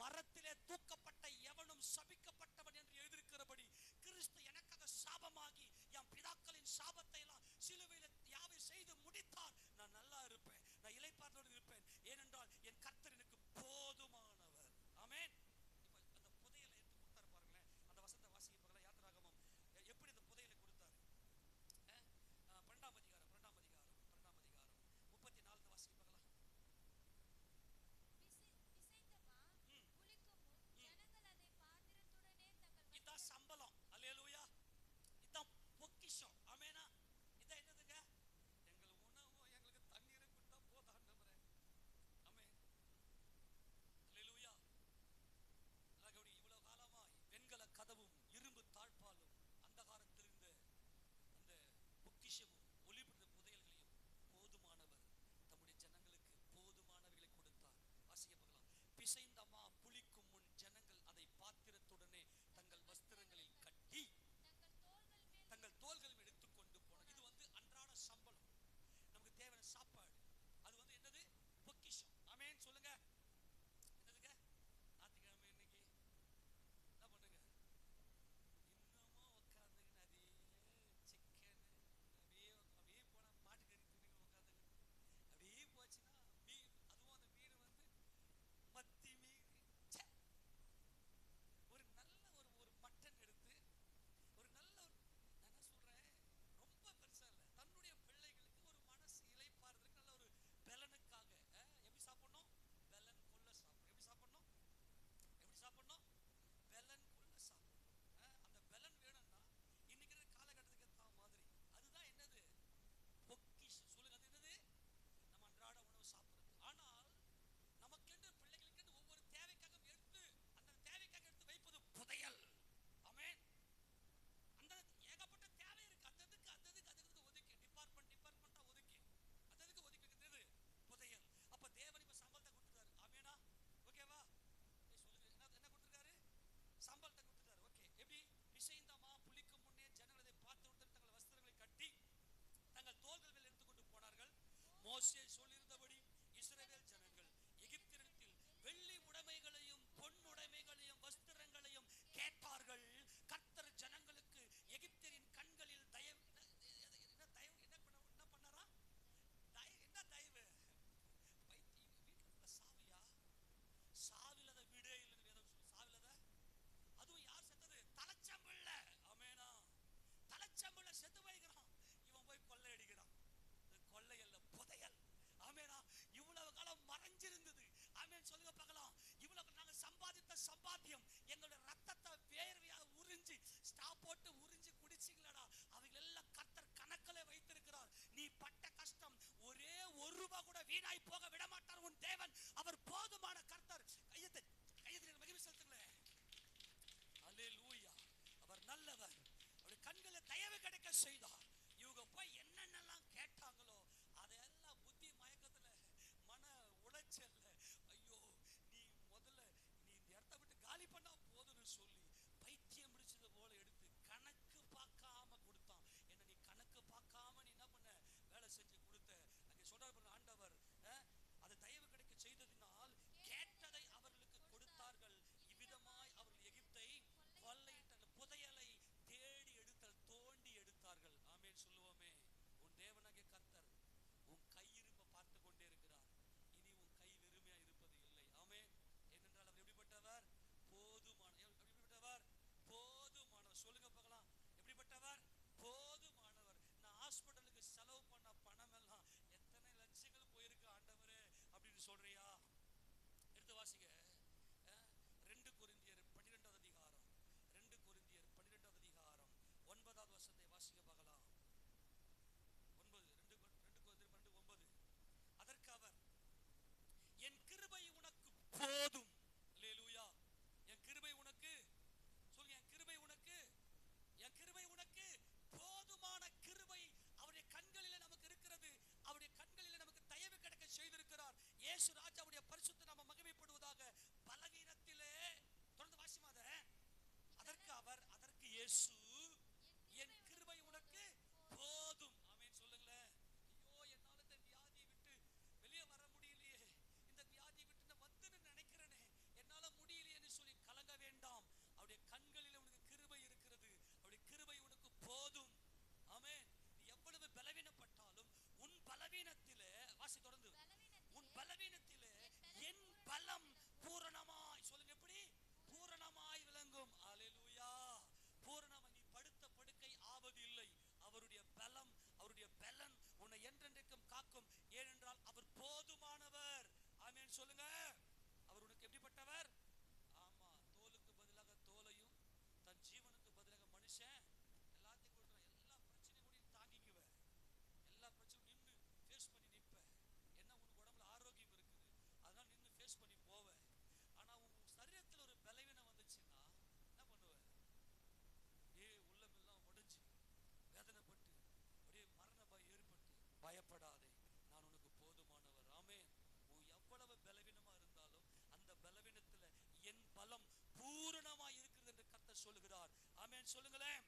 [SPEAKER 1] மரத்திலே தூக்கப்பட்ட எவனும் சபிக்கப்பட்டவன் என்று எழுதியிருக்கிறபடி கிறிஸ்து எனக்காக சாபமாகி என் பிதாக்களின் சாபத்தை எல்லாம் சிலுவையில் யாவை செய்து முடித்தார். நான் நல்லா இருப்பேன், நான் இளைப்பாறுதலோடு இருப்பேன். ஏனென்றால் என் கர்த்தர் எனக்கு போதுமானவர். ஆமென். இப்ப அந்த புதையலை எடுத்து கொடுத்தாரு பாருங்களேன். அந்த வசனத்தை வாசிக்க பாருங்களேன். யாத்திராகமம் எப்படி அந்த புதையலை கொடுத்தாரு? 2ஆம் அதிகாரம் 34 இயேசு என் கிருபை உனக்கு போதும். ஆமென் சொல்லுங்களேன். ஐயோ என்னால இந்த வியாதியை விட்டு வெளியே வர முடியலையே, இந்த வியாதியை விட்டு நான் வந்துன்னு நினைக்கிறேனே, என்னால முடியலையேன்னு சொல்லி கலங்க வேண்டாம். அவருடைய கண்களில் உனக்கு கிருபை இருக்கிறது. அவருடைய கிருபை உனக்கு போதும். ஆமென். நீ எவ்வளவு பலவீனப்பட்டாலும் உன் பலவீனத்திலே, வாசி தொடர்ந்து, உன் பலவீனத்திலே என் பலம் பூரணமாய், சொல்லுங்க எப்படி? பூரணமாய் விளங்கும். அல்லேலூயா. பூரணமாய். நீ படுத்த படுக்கை ஆவது இல்லை. அவருடைய பலம், அவருடைய பலன் உன்னை என்றென்றைக்கும் காக்கும். ஏனென்றால் அவர் போதுமானவர். ஆமென் சொல்லுங்க. அவர் உனக்கு எப்படிப்பட்டவர்? ஆமா, தோலுக்கு பதிலாக தோலையும் தன் ஜீவனுக்கு பதிலாக மனுஷன் எல்லாத்தையும் கொடுக்குற. எல்லா பிரச்சனையும் கூட தாங்கிக்குவேன், எல்லா பிரச்சனையும் நின்று ஃபேஸ் பண்ணி நிற்பேன். என்ன உனக்கு உடம்புல ஆரோக்கியம் இருக்குது, அதனால நின்று ஃபேஸ் பண்ணி போவேன். ஆனா உன் சரீரத்தில் ஒரு பலவீனம் வந்துச்சுன்னா என்ன பண்ணுவேன்? உள்ளமெல்லாம் உடைஞ்சு வேதனைப்பட்டு அப்படியே மரண பயம் ஏற்பட்டு, பயப்படாதே, நான் உனக்கு போதுமானவர். ஆமென். உன் எவ்வளவு பலவீனமா இருந்தாலும் அந்த பலவீனத்துல என் பலம் பூரணமா இருக்கிறது என்று கர்த்தர் சொல்லுகிறார். ஆமென் சொல்லுங்களேன்.